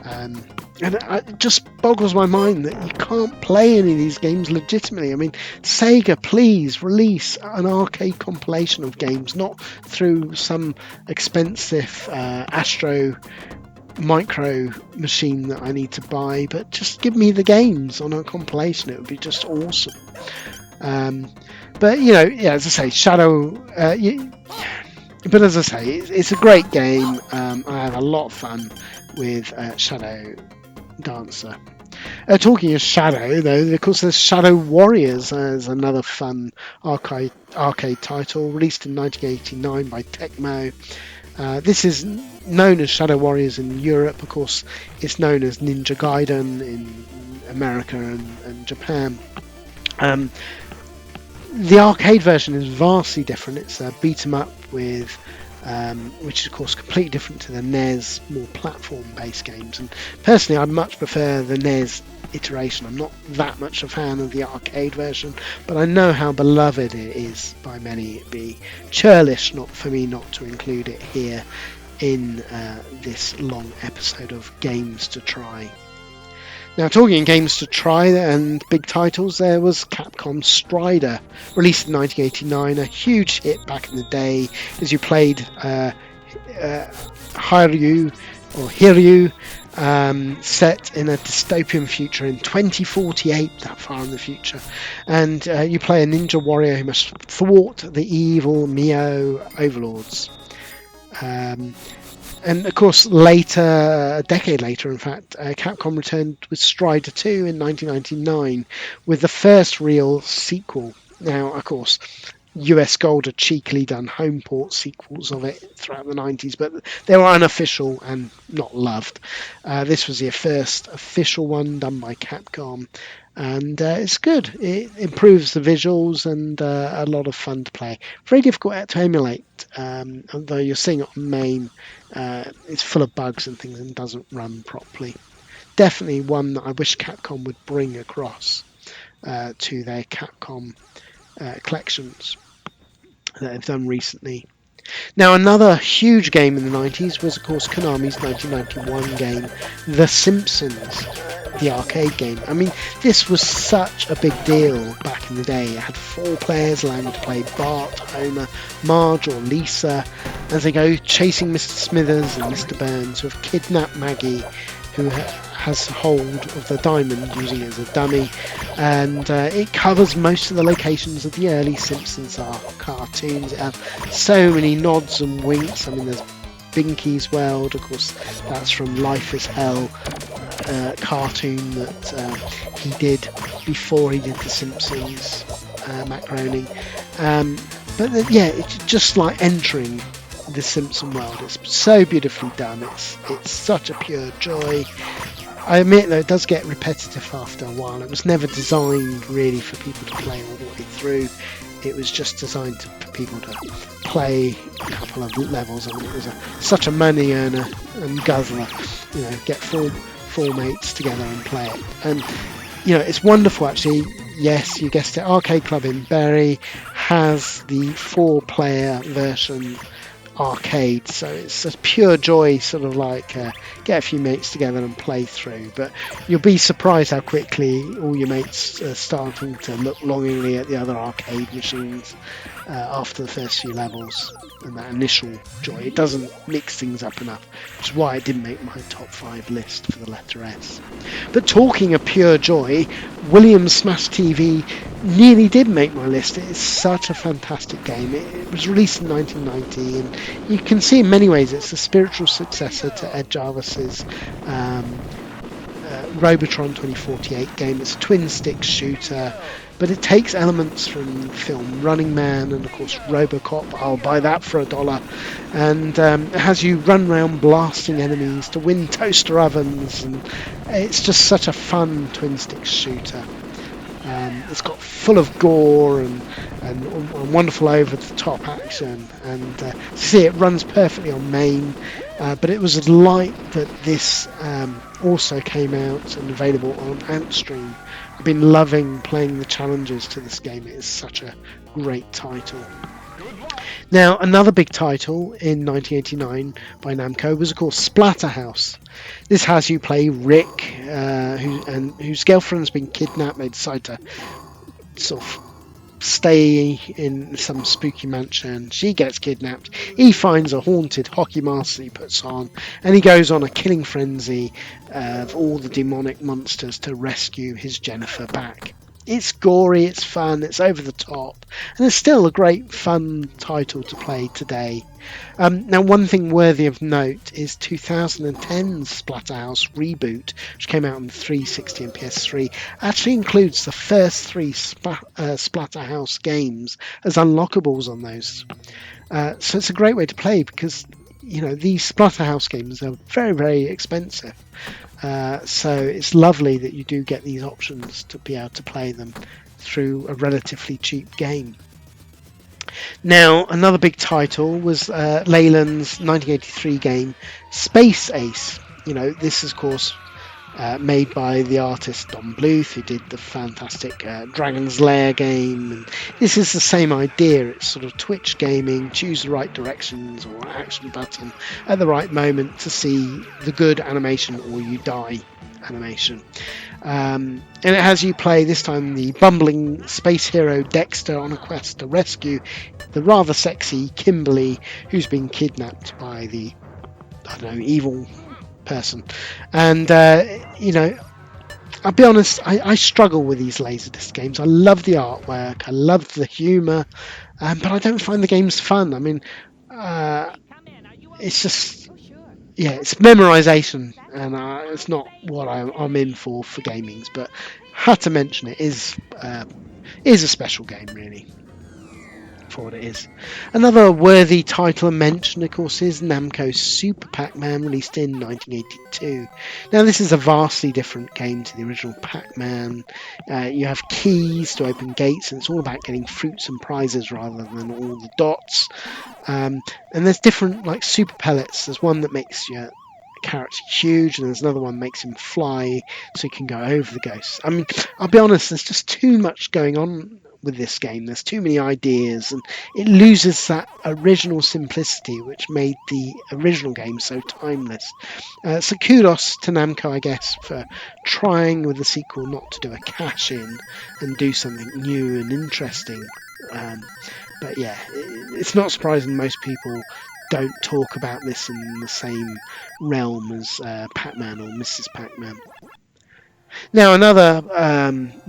And it just boggles my mind that you can't play any of these games legitimately. I mean, Sega, please release an arcade compilation of games, not through some expensive Astro micro machine that I need to buy, but just give me the games on a compilation. It would be just awesome. But, you know, yeah, as I say, Shadow... but as I say, it's a great game. I have a lot of fun with Shadow Dancer. Talking of Shadow, though, of course, there's Shadow Warriors as another fun arcade title, released in 1989 by Tecmo. This is known as Shadow Warriors in Europe. Of course, it's known as Ninja Gaiden in America and Japan. The arcade version is vastly different. It's a beat 'em up with which is of course completely different to the NES more platform-based games. And personally, I much prefer the NES iteration. I'm not that much a fan of the arcade version, but I know how beloved it is by many. It'd be churlish not for me not to include it here in this long episode of Games to Try. Now, talking in games to try and big titles, there was Capcom's Strider, released in 1989, a huge hit back in the day as you played Hiryu, set in a dystopian future in 2048, that far in the future. And you play a ninja warrior who must thwart the evil Mio overlords. And of course, later, a decade later, in fact, Capcom returned with Strider 2 in 1999 with the first real sequel. Now, of course, US Gold had cheekily done home port sequels of it throughout the 90s, but they were unofficial and not loved. This was the first official one done by Capcom, and it's good. It improves the visuals and a lot of fun to play. Very difficult to emulate, although you're seeing it on MAME. It's full of bugs and things and doesn't run properly. Definitely one that I wish Capcom would bring across to their Capcom collections that they've done recently. Now, another huge game in the 90s was, of course, Konami's 1991 game, The Simpsons, the arcade game. I mean, this was such a big deal back in the day. It had 4 players allowing to play Bart, Homer, Marge or Lisa as they go chasing Mr. Smithers and Mr. Burns, who have kidnapped Maggie, who has hold of the diamond, using it as a dummy. And it covers most of the locations of the early Simpsons cartoons. It has so many nods and winks. I mean, there's Binky's World. Of course, that's from Life is Hell cartoon that he did before he did The Simpsons, Macaroni. But yeah, it's just like entering the Simpson world. It's so beautifully done. It's such a pure joy. I admit though, it does get repetitive after a while. It was never designed really for people to play all the way through. It was just designed for people to play a couple of levels. I mean, it was such a money earner and guzzler. You know, get four mates together and play it. And you know, it's wonderful actually. Yes, you guessed it. Arcade Club in Bury has the 4-player version arcade, so it's a pure joy, sort of like get a few mates together and play through. But you'll be surprised how quickly all your mates are starting to look longingly at the other arcade machines after the first few levels, and that initial joy, it doesn't mix things up enough, which is why it didn't make my top 5 list for the letter S. But talking of pure joy, Williams Smash TV nearly did make my list. It is such a fantastic game. It was released in 1990, and you can see in many ways it's a spiritual successor to Ed Jarvis's Robotron 2048 game. It's a twin stick shooter, but it takes elements from film Running Man and of course Robocop. I'll buy that for $1. And it has you run around blasting enemies to win toaster ovens, and it's just such a fun twin stick shooter. It's got full of gore and wonderful over the top action, and see, it runs perfectly on main. But it was light that this also came out and available on Antstream. I've been loving playing the challenges to this game. It is such a great title. Now, another big title in 1989 by Namco was, of course, Splatterhouse. This has you play Rick, whose girlfriend's been kidnapped. They decide to sort of stay in some spooky mansion. She gets kidnapped. He finds a haunted hockey mask that he puts on, and he goes on a killing frenzy of all the demonic monsters to rescue his Jennifer back. It's gory, it's fun, it's over the top, and it's still a great fun title to play today. Now, one thing worthy of note is 2010's Splatterhouse reboot, which came out on 360 and PS3, actually includes the first 3 Splatterhouse games as unlockables on those. So it's a great way to play, because you know, these Splatterhouse games are very, very expensive. So it's lovely that you do get these options to be able to play them through a relatively cheap game. Now, another big title was Leyland's 1983 game Space Ace. You know, this is, of course, made by the artist Don Bluth, who did the fantastic Dragon's Lair game. And this is the same idea. It's sort of Twitch gaming, choose the right directions or action button at the right moment to see the good animation or you die animation. And it has you play, this time, the bumbling space hero Dexter on a quest to rescue the rather sexy Kimberly, who's been kidnapped by the, I don't know, evil person. And you know, I'll be honest, I struggle with these Laserdisc games. I love the artwork, I love the humour, but I don't find the games fun. I mean, it's just, yeah, it's memorization, and it's not what I'm in for gamings. But had to mention it is a special game, really, for what it is. Another worthy title and mention, of course, is Namco's Super Pac-Man, released in 1982. Now, this is a vastly different game to the original Pac-Man. You have keys to open gates, and it's all about getting fruits and prizes rather than all the dots. And there's different, like, super pellets. There's one that makes your character huge, and there's another one that makes him fly so he can go over the ghosts. I mean, I'll be honest, there's just too much going on with this game. There's too many ideas, and it loses that original simplicity which made the original game so timeless. So kudos to Namco, I guess, for trying with the sequel not to do a cash in and do something new and interesting. But yeah, it's not surprising most people don't talk about this in the same realm as Pac-Man or Mrs. Pac-Man. Now, another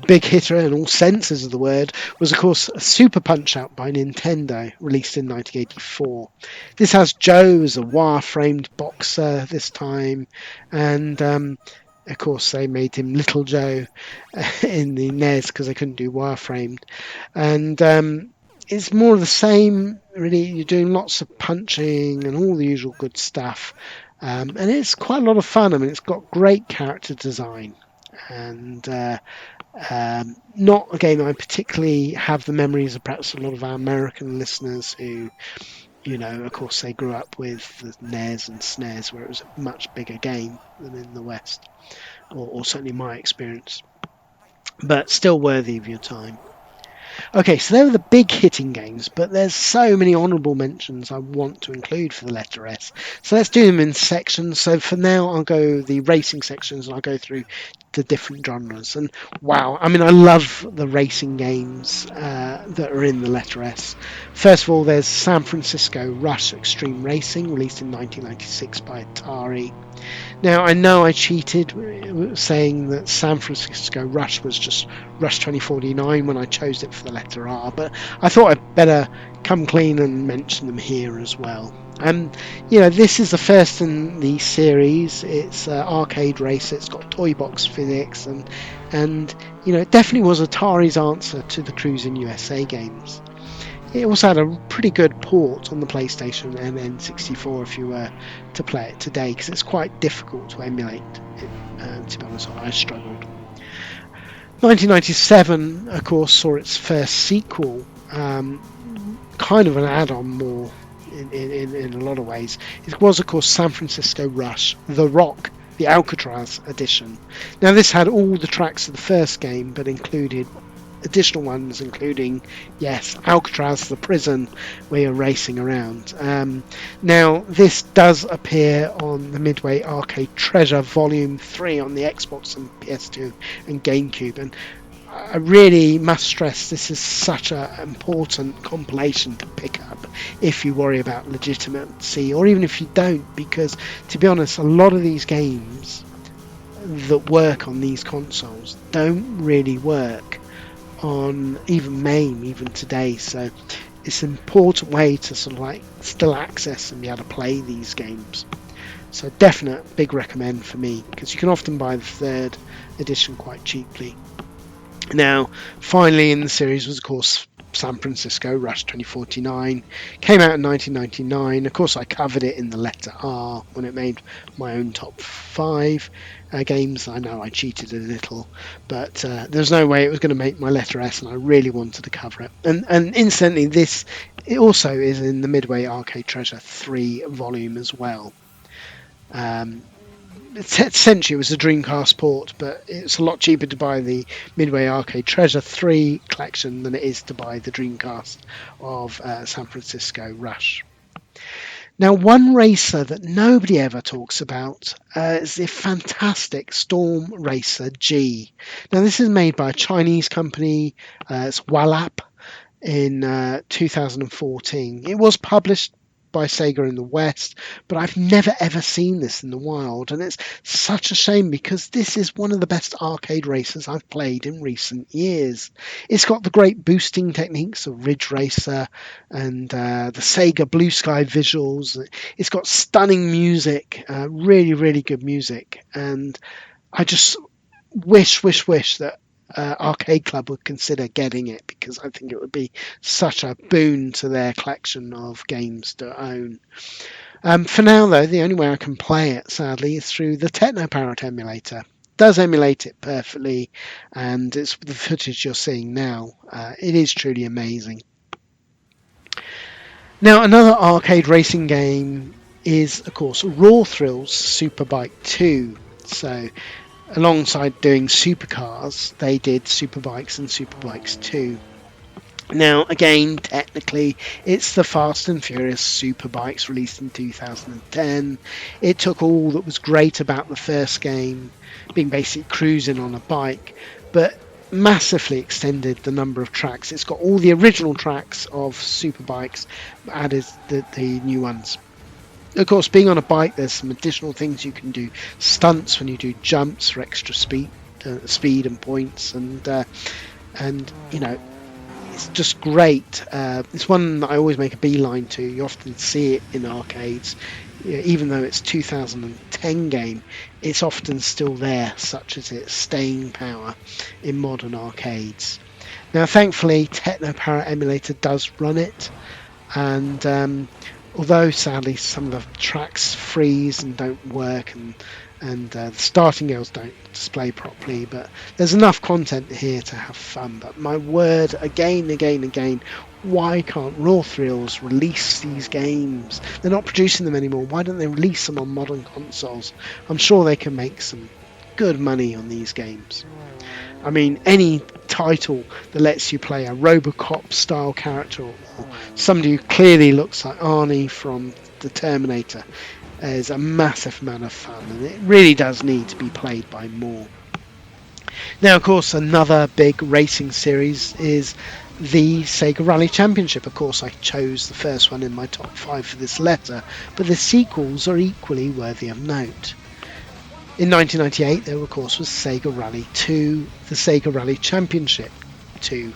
big hitter in all senses of the word was, of course, Super Punch-Out by Nintendo, released in 1984. This has Joe as a wire-framed boxer this time, and of course they made him Little Joe in the NES because they couldn't do wire-framed. And it's more of the same, really. You're doing lots of punching and all the usual good stuff. And it's quite a lot of fun. I mean, it's got great character design. And not a game I particularly have the memories of perhaps a lot of our American listeners who, of course, they grew up with the NES and SNES, where it was a much bigger game than in the West, or certainly my experience. But still worthy of your time. Okay, so they were the big hitting games, but there's so many honourable mentions I want to include for the letter S. So let's do them in sections. So for now, I'll go the racing sections and I'll go through the different genres. And wow, I mean, I love the racing games that are in the letter S. First of all, there's San Francisco Rush Extreme Racing, released in 1996 by Atari. Now, I know I cheated saying that San Francisco Rush was just Rush 2049 when I chose it for the letter R, but I thought I'd better come clean and mention them here as well. This is the first in the series. It's arcade race. It's got toy box physics, and it definitely was Atari's answer to the Cruis'n USA games. It also had a pretty good port on the PlayStation and N64 if you were to play it today, because it's quite difficult to emulate it. To be honest, I struggled. 1997, of course, saw its first sequel, kind of an add-on more in a lot of ways. It was, of course, San Francisco Rush, The Rock, the Alcatraz edition. Now, this had all the tracks of the first game, but included additional ones, including, yes, Alcatraz, the prison where you're racing around. Now, this does appear on the Midway Arcade Treasure Volume 3 on the Xbox and PS2 and GameCube, and I really must stress this is such an important compilation to pick up if you worry about legitimacy, or even if you don't, because, to be honest, a lot of these games that work on these consoles don't really work on even MAME even today, so it's an important way to sort of still access and be able to play these games. So definite big recommend for me, because you can often buy the third edition quite cheaply. Now, finally in the series was, of course, San Francisco Rush 2049. Came out in 1999. Of course, I covered it in the letter R when it made my own top 5 games. I know I cheated a little, but there's no way it was going to make my letter S, and I really wanted to cover it. And incidentally, it also is in the Midway Arcade Treasure 3 volume as well. Essentially, it was a Dreamcast port, but it's a lot cheaper to buy the Midway Arcade Treasure 3 collection than it is to buy the Dreamcast of San Francisco Rush. Now, one racer that nobody ever talks about is the fantastic Storm Racer G. Now, this is made by a Chinese company. It's Wallap in 2014. It was published by Sega in the West, but I've never ever seen this in the wild, and it's such a shame because this is one of the best arcade racers I've played in recent years. It's got the great boosting techniques of Ridge Racer and the Sega Blue Sky visuals. It's got stunning music, really good music, and I just wish that Arcade Club would consider getting it, because I think it would be such a boon to their collection of games to own. For now, though, the only way I can play it, sadly, is through the Technoparrot emulator. It does emulate it perfectly, and it's the footage you're seeing now. It is truly amazing. Now, another arcade racing game is, of course, Raw Thrills Superbike 2. So, alongside doing supercars, they did Superbikes and Superbikes 2. Now, again, technically, it's the Fast and Furious Superbikes released in 2010. It took all that was great about the first game, being basically cruising on a bike, but massively extended the number of tracks. It's got all the original tracks of Superbikes, added the new ones. Of course, being on a bike, there's some additional things you can do. Stunts when you do jumps for extra speed speed and points, and you know, it's just great. It's one that I always make a beeline to. You often see it in arcades. Even though it's 2010 game, it's often still there, such as its staying power in modern arcades. Now, thankfully, Techno Parrot Emulator does run it, and although sadly some of the tracks freeze and don't work, and the starting girls don't display properly, but there's enough content here to have fun. But my word, again, why can't Raw Thrills release these games? They're not producing them anymore. Why don't they release them on modern consoles? I'm sure they can make some good money on these games. I mean, any title that lets you play a Robocop style character, or somebody who clearly looks like Arnie from the Terminator, is a massive amount of fun, and it really does need to be played by more. Now, of course, another big racing series is the Sega Rally Championship. Of course, I chose the first one in my top 5 for this letter, but the sequels are equally worthy of note. In 1998, there, of course, was Sega Rally 2, the Sega Rally Championship 2.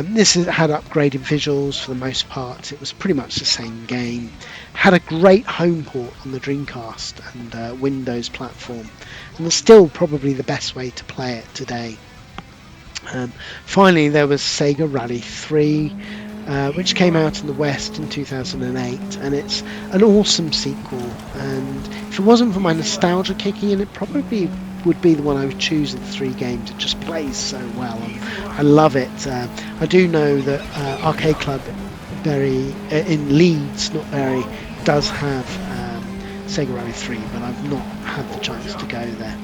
This had upgraded visuals for the most part. It was pretty much the same game. Had a great home port on the Dreamcast and Windows platform, and was still probably the best way to play it today. Finally, there was Sega Rally 3, which came out in the West in 2008, and it's an awesome sequel. And if it wasn't for my nostalgia kicking in, it probably would be the one I would choose of the 3 games. It just plays so well, and I love it. I do know that Arcade Club in Leeds, not Bury, does have Sega Rally 3, but I've not had the chance to go there.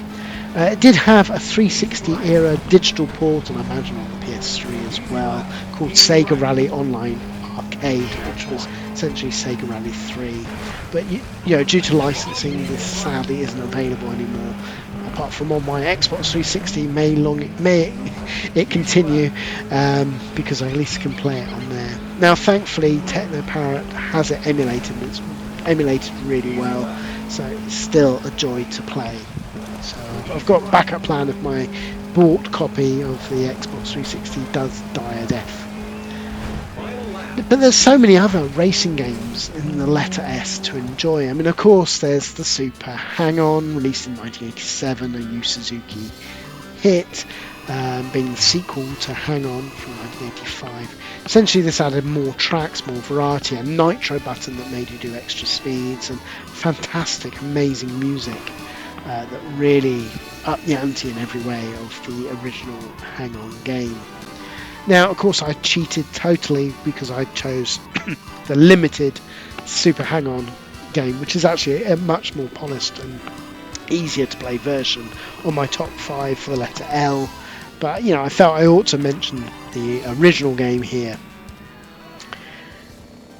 It did have a 360 era digital port, and I imagine on the PS3 as well, called Sega Rally Online Arcade, which was essentially Sega Rally 3. But you know, due to licensing, this sadly isn't available anymore. Apart from on my Xbox 360, may it continue, because I at least can play it on there. Now, thankfully, Techno Parrot has it emulated, and it's emulated really well, so it's still a joy to play. So I've got a backup plan if my bought copy of the Xbox 360 does die a death. But there's so many other racing games in the letter S to enjoy. I mean, of course, there's the Super Hang-On, released in 1987, a Yu Suzuki hit, being the sequel to Hang-On from 1985. Essentially, this added more tracks, more variety, a nitro button that made you do extra speeds, and fantastic, amazing music that really upped the ante in every way of the original Hang-On game. Now, of course, I cheated totally because I chose the limited Super Hang-On game, which is actually a much more polished and easier to play version, on my top 5 for the letter L. But, you know, I felt I ought to mention the original game here.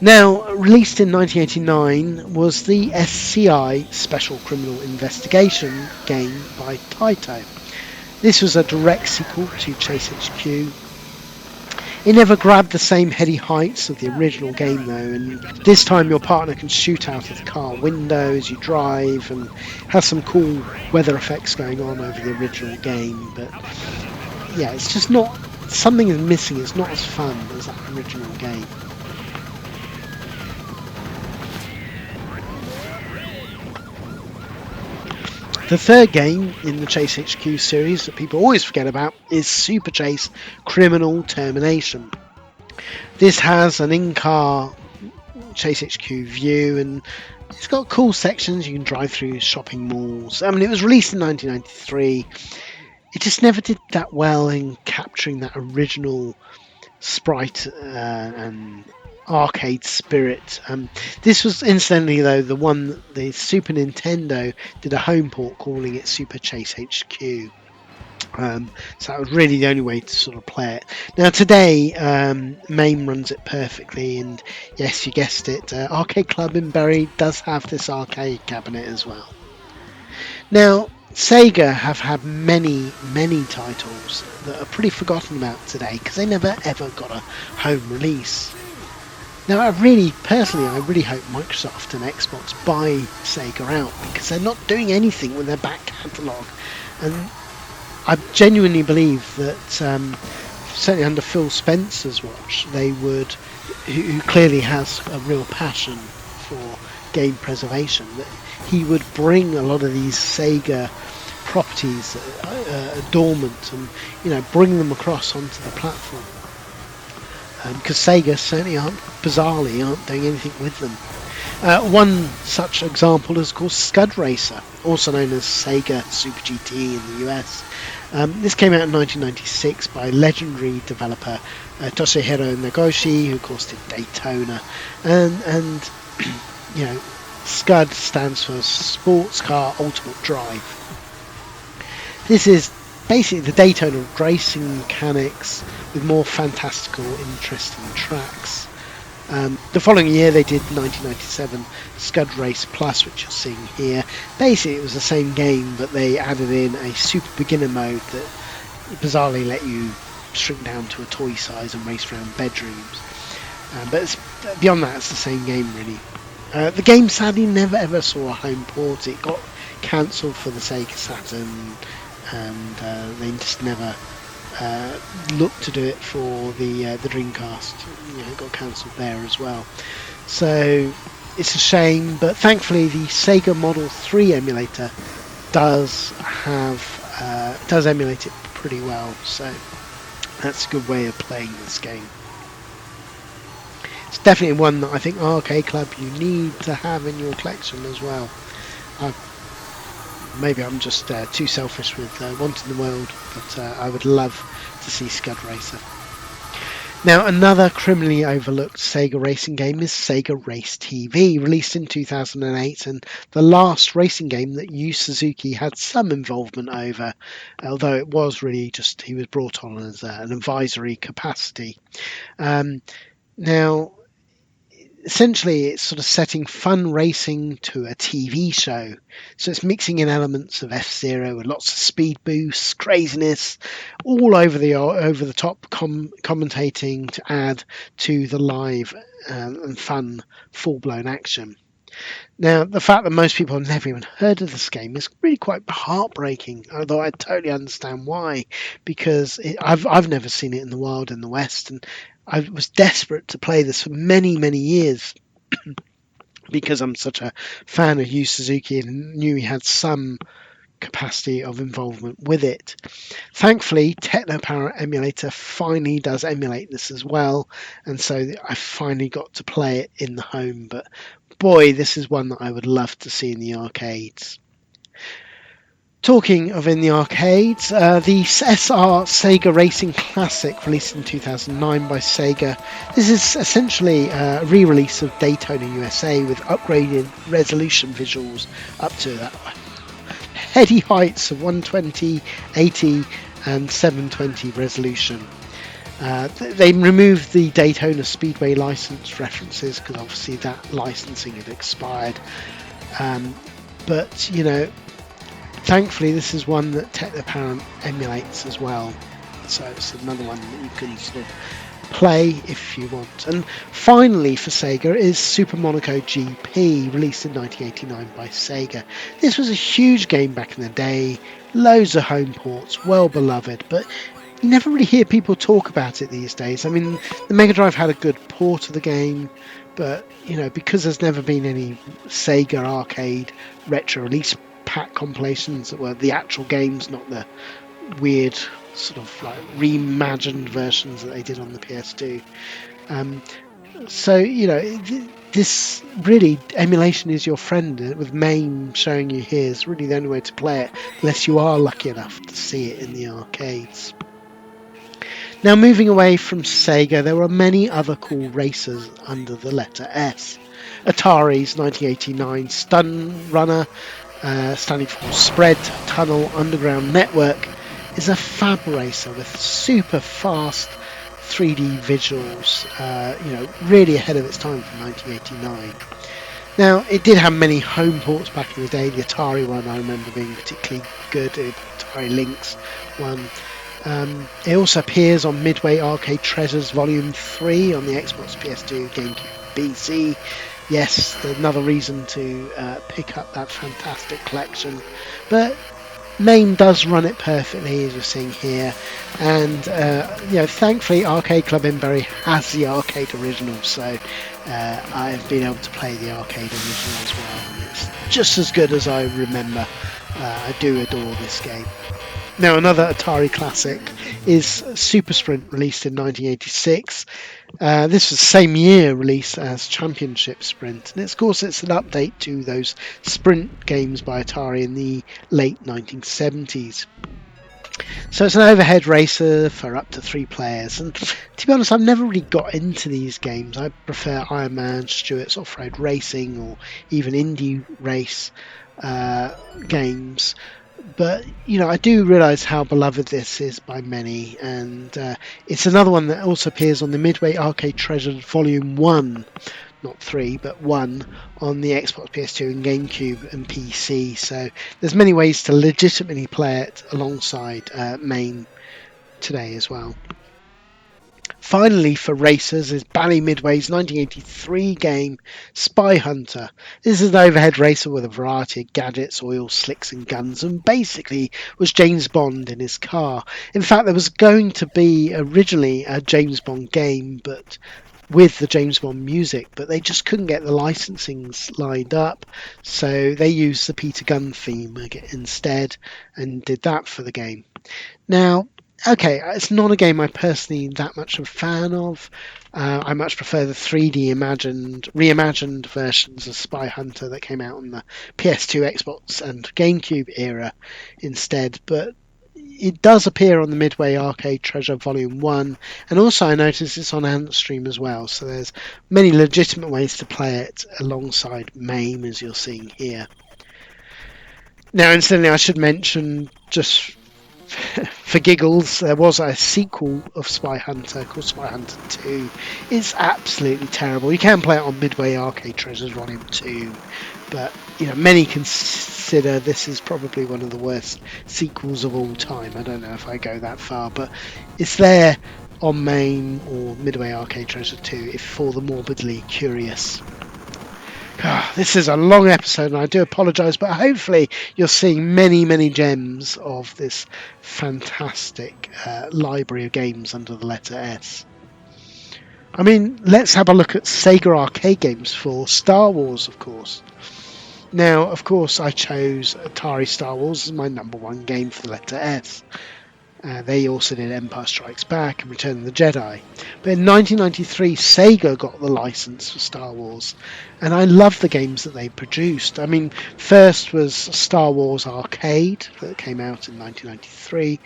Now, released in 1989 was the SCI Special Criminal Investigation game by Taito. This was a direct sequel to Chase HQ. It never grabbed the same heady heights of the original game though, and this time your partner can shoot out of the car window as you drive, and has some cool weather effects going on over the original game. But yeah, it's just not, something is missing. It's not as fun as that original game. The third game in the Chase HQ series that people always forget about is Super Chase Criminal Termination. This has an in-car Chase HQ view, and it's got cool sections. You can drive through shopping malls. I mean, it was released in 1993. It just never did that well in capturing that original sprite and arcade spirit. This was incidentally though the one the Super Nintendo did a home port calling it Super Chase HQ. So that was really the only way to sort of play it. Now today, MAME runs it perfectly, and yes, you guessed it, Arcade Club in Bury does have this arcade cabinet as well. Now, Sega have had many titles that are pretty forgotten about today because they never ever got a home release. Now, I really hope Microsoft and Xbox buy Sega out, because they're not doing anything with their back catalogue, and I genuinely believe that certainly under Phil Spencer's watch, they would, who clearly has a real passion for game preservation, that he would bring a lot of these Sega properties dormant and bring them across onto the platform, because Sega certainly bizarrely aren't doing anything with them. One such example is, of course, Scud Racer, also known as Sega Super GT in the US. This came out in 1996 by legendary developer Toshihiro Nagoshi, who of course did Daytona, and Scud stands for Sports Car Ultimate Drive. This is basically the Daytona racing mechanics with more fantastical, interesting tracks. The following year they did 1997 Scud Race Plus, which you're seeing here. Basically it was the same game, but they added in a super beginner mode that bizarrely let you shrink down to a toy size and race around bedrooms. But beyond that, it's the same game really. The game sadly never ever saw a home port. It got cancelled for the Sega Saturn, and they just never looked to do it for the Dreamcast. It got cancelled there as well. So it's a shame, but thankfully the Sega Model 3 emulator does emulate it pretty well. So that's a good way of playing this game. It's definitely one that I think Arcade Club you need to have in your collection as well. Maybe I'm just too selfish with wanting the world, but I would love to see Scud Racer. Now, another criminally overlooked Sega racing game is Sega Race TV, released in 2008, and the last racing game that Yu Suzuki had some involvement over, although it was really just he was brought on as an advisory capacity. Now, essentially it's sort of setting fun racing to a TV show. So it's mixing in elements of F-Zero with lots of speed boosts, craziness, all over the top commentating to add to the live and fun full-blown action. Now, the fact that most people have never even heard of this game is really quite heartbreaking, although I totally understand why, because I've never seen it in the wild in the West, and I was desperate to play this for many, many years because I'm such a fan of Yu Suzuki and knew he had some capacity of involvement with it. Thankfully, Technopower Emulator finally does emulate this as well, and so I finally got to play it in the home, but boy, this is one that I would love to see in the arcades. Talking of in the arcades, the SR Sega Racing Classic, released in 2009 by Sega. This is essentially a re-release of Daytona USA with upgraded resolution visuals up to heady heights of 120, 80 and 720 resolution. They removed the Daytona Speedway license references because obviously that licensing had expired. But thankfully, this is one that Technopower emulates as well, so it's another one that you can sort of play if you want. And finally for Sega is Super Monaco GP, released in 1989 by Sega. This was a huge game back in the day, loads of home ports, well beloved, but you never really hear people talk about it these days. I mean, the Mega Drive had a good port of the game, but because there's never been any Sega arcade retro release pack compilations that were the actual games, not the weird sort of like reimagined versions that they did on the PS2. So this really, emulation is your friend, with MAME showing you here is really the only way to play it, unless you are lucky enough to see it in the arcades. Now, moving away from Sega, there were many other cool racers under the letter S. Atari's 1989 Stun Runner, standing for Spread Tunnel Underground Network, is a fab racer with super fast 3D visuals, really ahead of its time from 1989. Now, it did have many home ports back in the day. The Atari one I remember being particularly good, the Atari Lynx one. It also appears on Midway Arcade Treasures Volume 3 on the Xbox, PS2, GameCube, PC. Yes, another reason to pick up that fantastic collection. But MAME does run it perfectly, as you're seeing here, and thankfully Arcade Club in Bury has the arcade original, so I've been able to play the arcade original as well, and it's just as good as I remember. I do adore this game. Now, another Atari classic is Super Sprint, released in 1986. This was the same year release as Championship Sprint, and of course it's an update to those sprint games by Atari in the late 1970s. So it's an overhead racer for up to 3 players, and to be honest, I've never really got into these games. I prefer Iron Man, Stewart's Off-Road Racing, or even Indie Race games. But I do realise how beloved this is by many, and it's another one that also appears on the Midway Arcade Treasures Volume 1, not 3 but 1, on the Xbox, PS2 and GameCube and PC, so there's many ways to legitimately play it alongside MAME today as well. Finally, for racers, is Bally Midway's 1983 game Spy Hunter. This is an overhead racer with a variety of gadgets, oil slicks and guns, and basically was James Bond in his car. In fact, there was going to be originally a James Bond game, but with the James Bond music, but they just couldn't get the licensings lined up, so they used the Peter Gunn theme instead and did that for the game. Now, okay, it's not a game I'm personally that much of a fan of. I much prefer the 3D reimagined versions of Spy Hunter that came out on the PS2, Xbox and GameCube era instead, but it does appear on the Midway Arcade Treasure Volume 1, and also I noticed it's on Antstream as well, so there's many legitimate ways to play it alongside MAME, as you're seeing here. Now, incidentally, I should mention, just for giggles, there was a sequel of Spy Hunter called Spy Hunter 2. It's absolutely terrible. You can play it on Midway Arcade Treasures Volume 2, but many consider this is probably one of the worst sequels of all time. I don't know if I go that far, but it's there on MAME or Midway Arcade Treasure 2 if for the morbidly curious. This is a long episode and I do apologise, but hopefully you're seeing many gems of this fantastic library of games under the letter S. I mean, let's have a look at Sega arcade games for Star Wars, of course. Now, of course, I chose Atari Star Wars as my number 1 game for the letter S. They also did Empire Strikes Back and Return of the Jedi. But in 1993, Sega got the license for Star Wars, and I love the games that they produced. I mean, first was Star Wars Arcade that came out in 1993,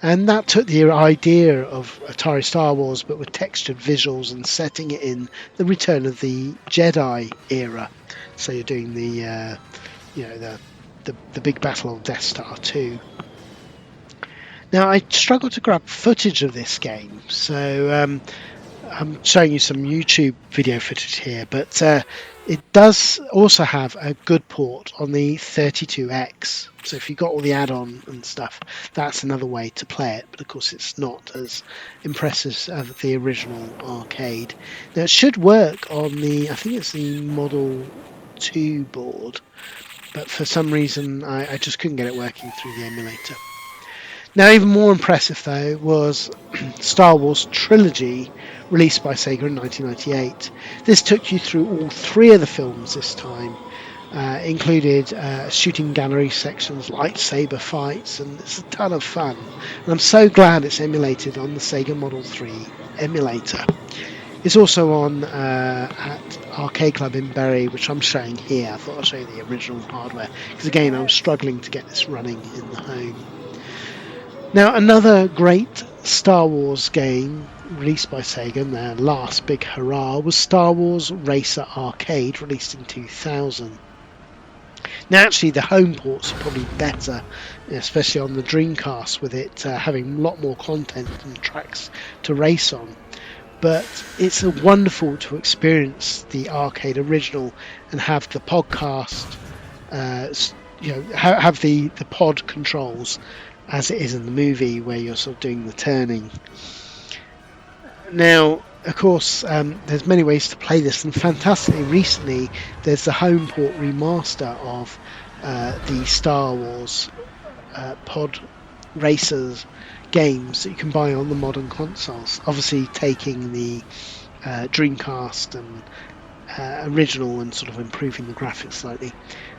and that took the idea of Atari Star Wars, but with textured visuals and setting it in the Return of the Jedi era. So you're doing the big battle of Death Star 2. Now, I struggled to grab footage of this game, so I'm showing you some YouTube video footage here, but it does also have a good port on the 32X. So if you've got all the add-on and stuff, that's another way to play it, but of course it's not as impressive as the original arcade. Now, it should work on I think it's the Model 2 board, but for some reason I just couldn't get it working through the emulator. Now, even more impressive, though, was Star Wars Trilogy, released by Sega in 1998. This took you through all 3 of the films this time. Included shooting gallery sections, lightsaber fights, and it's a ton of fun. And I'm so glad it's emulated on the Sega Model 3 emulator. It's also on at Arcade Club in Bury, which I'm showing here. I thought I'd show you the original hardware, because again, I was struggling to get this running in the home. Now, another great Star Wars game released by Sega, and their last big hurrah, was Star Wars Racer Arcade, released in 2000. Now, actually, the home ports are probably better, especially on the Dreamcast, with it having a lot more content and tracks to race on. But it's wonderful to experience the arcade original and have the podcast, have the pod controls as it is in the movie, where you're sort of doing the turning. Now, of course, there's many ways to play this, and fantastically recently there's the home port remaster of the Star Wars pod racers games that you can buy on the modern consoles. Obviously, taking the Dreamcast and original and sort of improving the graphics slightly.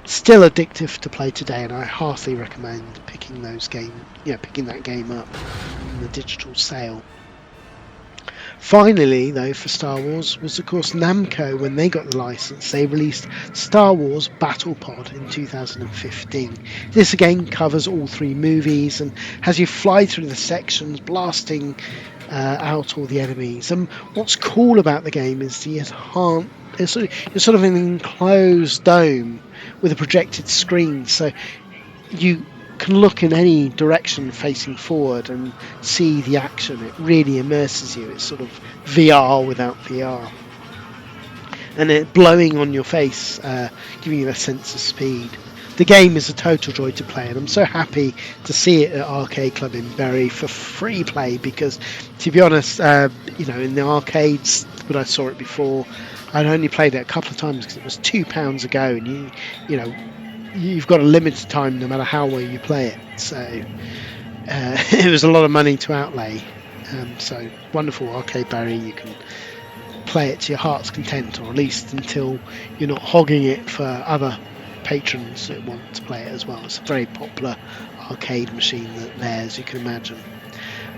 Still addictive to play today, and I heartily recommend picking that game up from the digital sale. Finally, though, for Star Wars was, of course, Namco. When they got the license, they released Star Wars Battle Pod in 2015. This again covers all 3 movies and has you fly through the sections, blasting out all the enemies. And what's cool about the game is you're sort of in an enclosed dome with a projected screen, so you can look in any direction facing forward and see the action. It really immerses you. It's sort of VR without VR, and it blowing on your face, giving you a sense of speed. The game is a total joy to play, and I'm so happy to see it at Arcade Club in Bury for free play, because to be honest, in the arcades when I saw it before, I'd only played it a couple of times because it was £2 a go, and you've got a limited time no matter how well you play it. So it was a lot of money to outlay. So wonderful Arcade Bury. You can play it to your heart's content, or at least until you're not hogging it for other patrons that want to play it as well. It's a very popular arcade machine there, as you can imagine.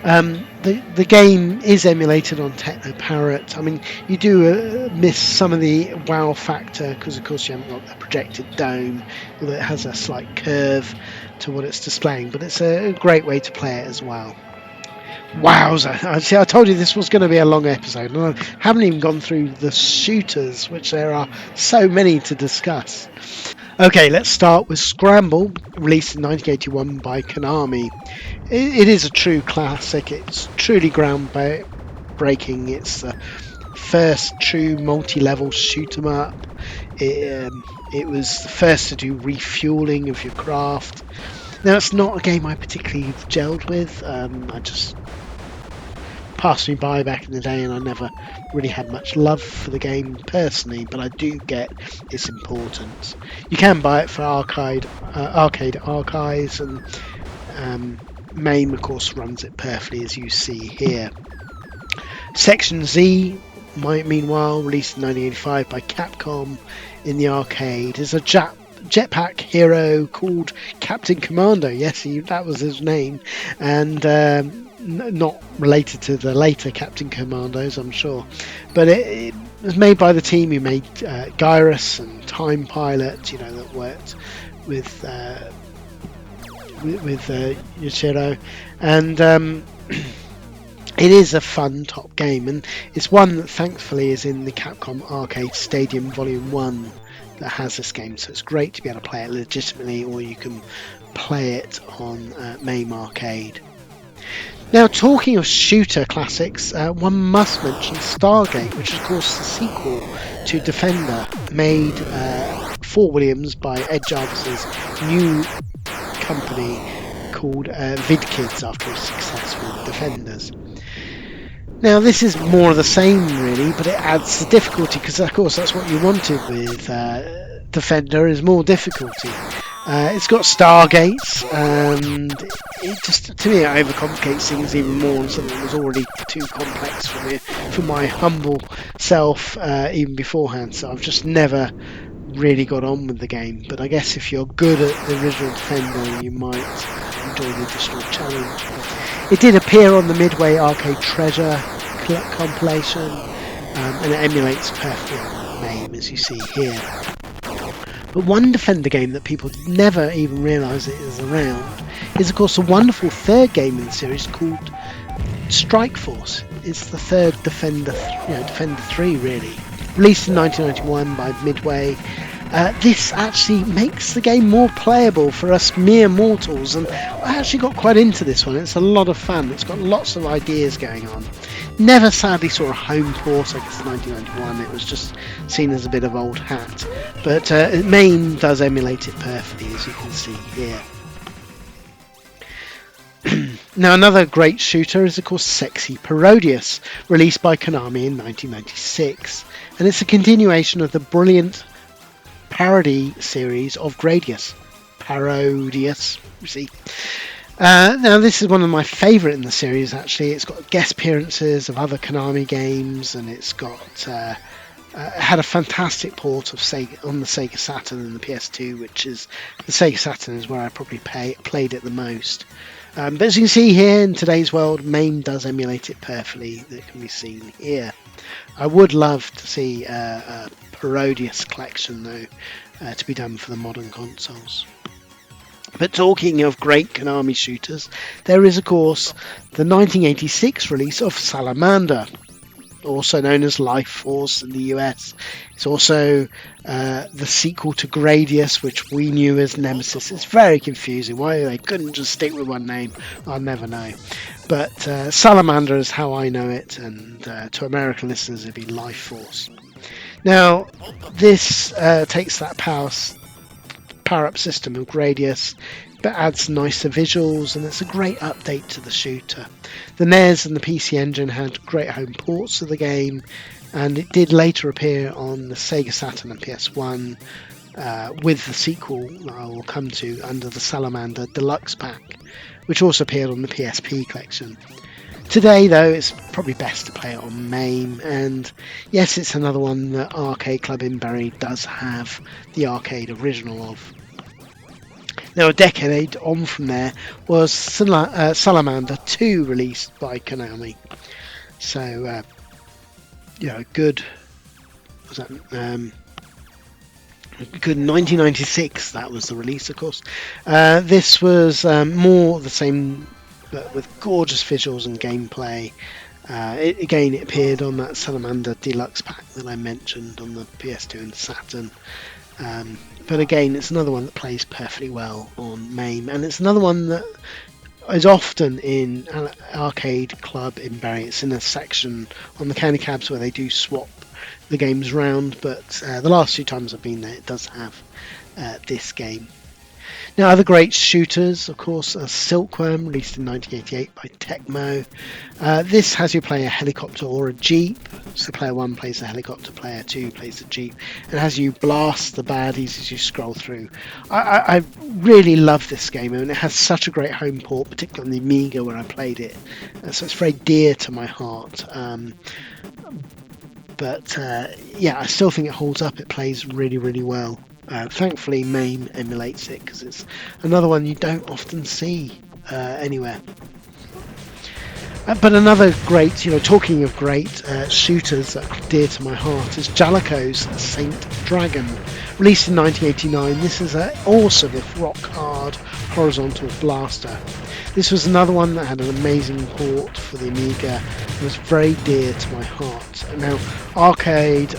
The game is emulated on Techno Parrot. I mean, you do miss some of the wow factor because, of course, you haven't got the projected dome, although it has a slight curve to what it's displaying. But it's a great way to play it as well. Wowza! I told you this was going to be a long episode, and I haven't even gone through the shooters, which there are so many to discuss. Okay, let's start with Scramble, released in 1981 by Konami. It is a true classic. It's truly groundbreaking. It's the first true multi-level shoot 'em up. It was the first to do refueling of your craft. Now, it's not a game I particularly gelled with. I just passed me by back in the day, and I never really had much love for the game personally, but I do get its importance. You can buy it for arcade archives, and MAME, of course, runs it perfectly, as you see here. Section Z, meanwhile, released in 1985 by Capcom in the arcade, is a jetpack hero called Captain Commando. Yes, that was his name, and not related to the later Captain Commandos, I'm sure, but it was made by the team who made Gyros and Time Pilot, that worked with Yoshiro, and it is a fun top game, and it's one that thankfully is in the Capcom Arcade Stadium Volume 1 that has this game, so it's great to be able to play it legitimately, or you can play it on MAME Arcade. Now, talking of shooter classics, one must mention Stargate, which is, of course, the sequel to Defender, made for Williams by Ed Jarvis's new company called VidKids, after a successful Defenders. Now, this is more of the same, really, but it adds the difficulty, because, of course, that's what you wanted with Defender, is more difficulty. It's got Stargates, and it just, to me, it overcomplicates things even more on something that was already too complex for my humble self even beforehand. So I've just never really got on with the game. But I guess if you're good at the original Defender, you might enjoy the additional challenge. It did appear on the Midway Arcade Treasure compilation, and it emulates perfectly on MAME, as you see here. But one Defender game that people never even realise it is around is, of course, a wonderful third game in the series called Strike Force. It's the third Defender 3, really. Released in 1991 by Midway. This actually makes the game more playable for us mere mortals, and I actually got quite into this one. It's a lot of fun. It's got lots of ideas going on. Never sadly saw a home port. I guess 1991, it was just seen as a bit of old hat, but MAME does emulate it perfectly, as you can see here. Now, another great shooter is, of course, Sexy Parodius, released by Konami in 1996, and it's a continuation of the brilliant parody series of Gradius. parodious. You see. Now this is one of my favourite in the series. Actually, it's got guest appearances of other Konami games, and it's got had a fantastic port of Sega on the Sega Saturn and the PS2, which is the Sega Saturn is where I probably played it the most. But as you can see here in today's world, MAME does emulate it perfectly. That can be seen here. I would love to see a parodious collection though to be done for the modern consoles. But talking of great Konami shooters, there is of course the 1986 release of Salamander, also known as Life Force in the US. It's also the sequel to Gradius, which we knew as Nemesis. It's very confusing. Why they couldn't just stick with one name, I'll never know. But Salamander is how I know it, and to American listeners it'd be Life Force. Now this takes that power-up system of Gradius, but adds nicer visuals, and it's a great update to the shooter. The NES and the PC Engine had great home ports of the game, and it did later appear on the Sega Saturn and PS1 with the sequel that I will come to under the Salamander Deluxe Pack, which also appeared on the PSP collection. Today, though, it's probably best to play it on MAME, and yes, it's another one that Arcade Club in Bury does have the arcade original of. Now, a decade on from there was Salamander 2 released by Konami. So, good. Was that good 1996? That was the release, of course. This was more the same, but with gorgeous visuals and gameplay. It appeared on that Salamander Deluxe Pack that I mentioned on the PS2 and Saturn. But again, it's another one that plays perfectly well on MAME, and it's another one that is often in an Arcade Club in Bury. It's in a section on the county cabs where they do swap the games round, but the last few times I've been there, it does have this game. Now, other great shooters, of course, are Silkworm, released in 1988 by Tecmo. This has you play a helicopter or a jeep. So player 1 plays the helicopter, player 2 plays the jeep, and has you blast the baddies as you scroll through. I really love this game, and it has such a great home port, particularly on the Amiga where I played it. So it's very dear to my heart. But I still think it holds up. It plays really, really well. Thankfully, MAME emulates it because it's another one you don't often see anywhere. But another great, talking of great shooters that are dear to my heart is Jaleco's Saint Dragon, released in 1989. This is an awesome, if rock hard, horizontal blaster. This was another one that had an amazing port for the Amiga and was very dear to my heart. And now Arcade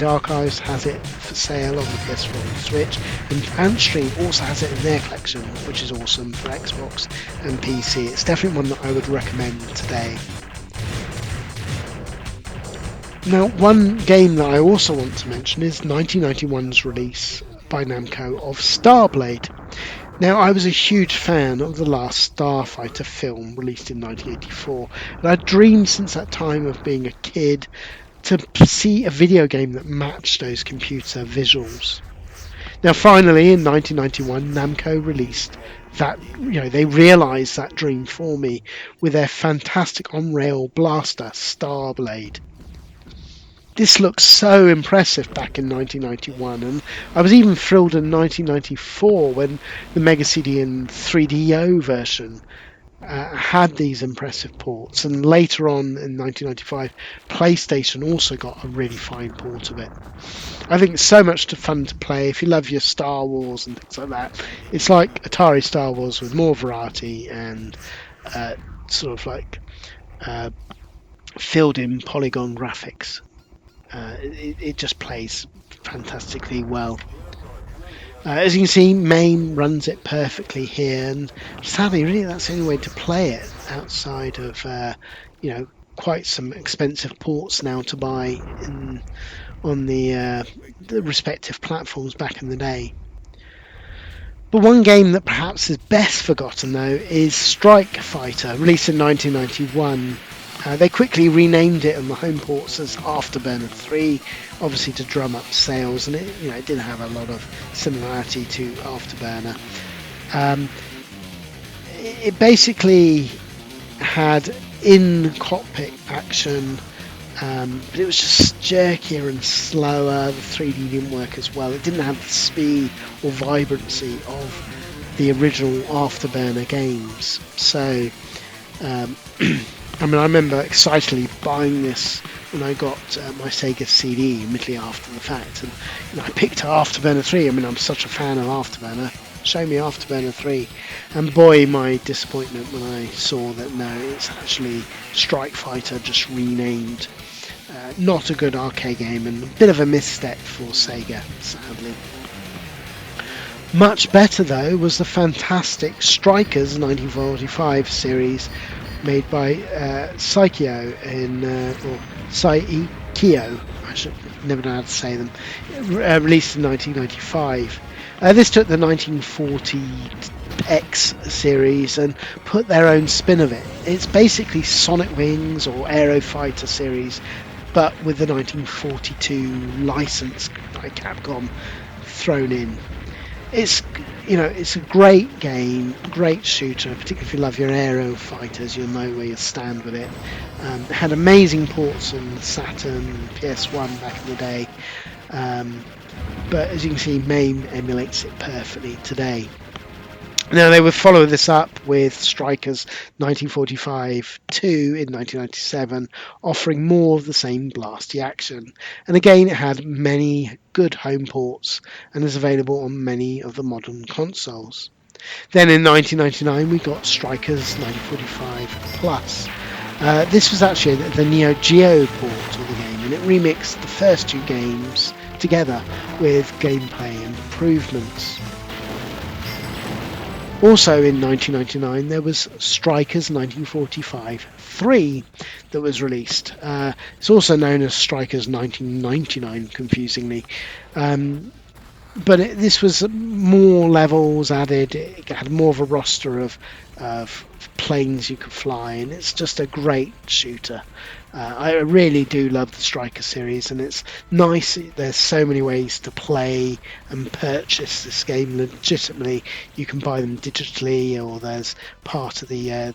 Archives has it for sale on the PS4 and Switch, and Antstream also has it in their collection, which is awesome for Xbox and PC. It's definitely one that I would recommend today. Now, one game that I also want to mention is 1991's release by Namco of Starblade. Now, I was a huge fan of the last Starfighter film released in 1984, and I'd dreamed since that time of being a kid to see a video game that matched those computer visuals. Now, finally, in 1991, Namco released that, they realised that dream for me with their fantastic on-rail blaster, Starblade. This looks so impressive back in 1991, and I was even thrilled in 1994 when the Mega CD and 3DO version had these impressive ports, and later on in 1995 PlayStation also got a really fine port of it. I think it's so much fun to play if you love your Star Wars and things like that. It's like Atari Star Wars with more variety and filled in polygon graphics. It just plays fantastically well. As you can see, MAME runs it perfectly here, and sadly, really, that's the only way to play it outside of, quite some expensive ports now to buy on the respective platforms back in the day. But one game that perhaps is best forgotten, though, is Strike Fighter, released in 1991. They quickly renamed it on the home ports as Afterburner 3, obviously to drum up sales, and it did have a lot of similarity to Afterburner. It basically had in-cockpit action, but it was just jerkier and slower. The 3D didn't work as well. It didn't have the speed or vibrancy of the original Afterburner games. So, I remember excitedly buying this when I got my Sega CD immediately after the fact, and I picked Afterburner 3. I'm such a fan of Afterburner. Show me Afterburner 3, and boy, my disappointment when I saw that no, it's actually Strike Fighter, just renamed. Not a good arcade game, and a bit of a misstep for Sega, sadly. Much better though was the fantastic Strikers 1945 series made by Saikyo or Saikyo. I should never know how to say them. Released in 1995. This took the 1940X series and put their own spin of it. It's basically Sonic Wings or Aero Fighter series, but with the 1942 license by Capcom thrown in. It's a great game, great shooter, particularly if you love your aero fighters, you'll know where you stand with it. It had amazing ports on Saturn, PS1 back in the day, but as you can see, MAME emulates it perfectly today. Now they would follow this up with Strikers 1945-2 in 1997, offering more of the same blasty action. And again, it had many good home ports and is available on many of the modern consoles. Then in 1999 we got Strikers 1945 Plus. This was actually the Neo Geo port of the game, and it remixed the first two games together with gameplay improvements. Also in 1999 there was Strikers 1945-3 that was released. It's also known as Strikers 1999 confusingly. But this was more levels added, it had more of a roster of planes you could fly, and it's just a great shooter. I really do love the Striker series, and it's nice. There's so many ways to play and purchase this game legitimately. You can buy them digitally, or there's part of again,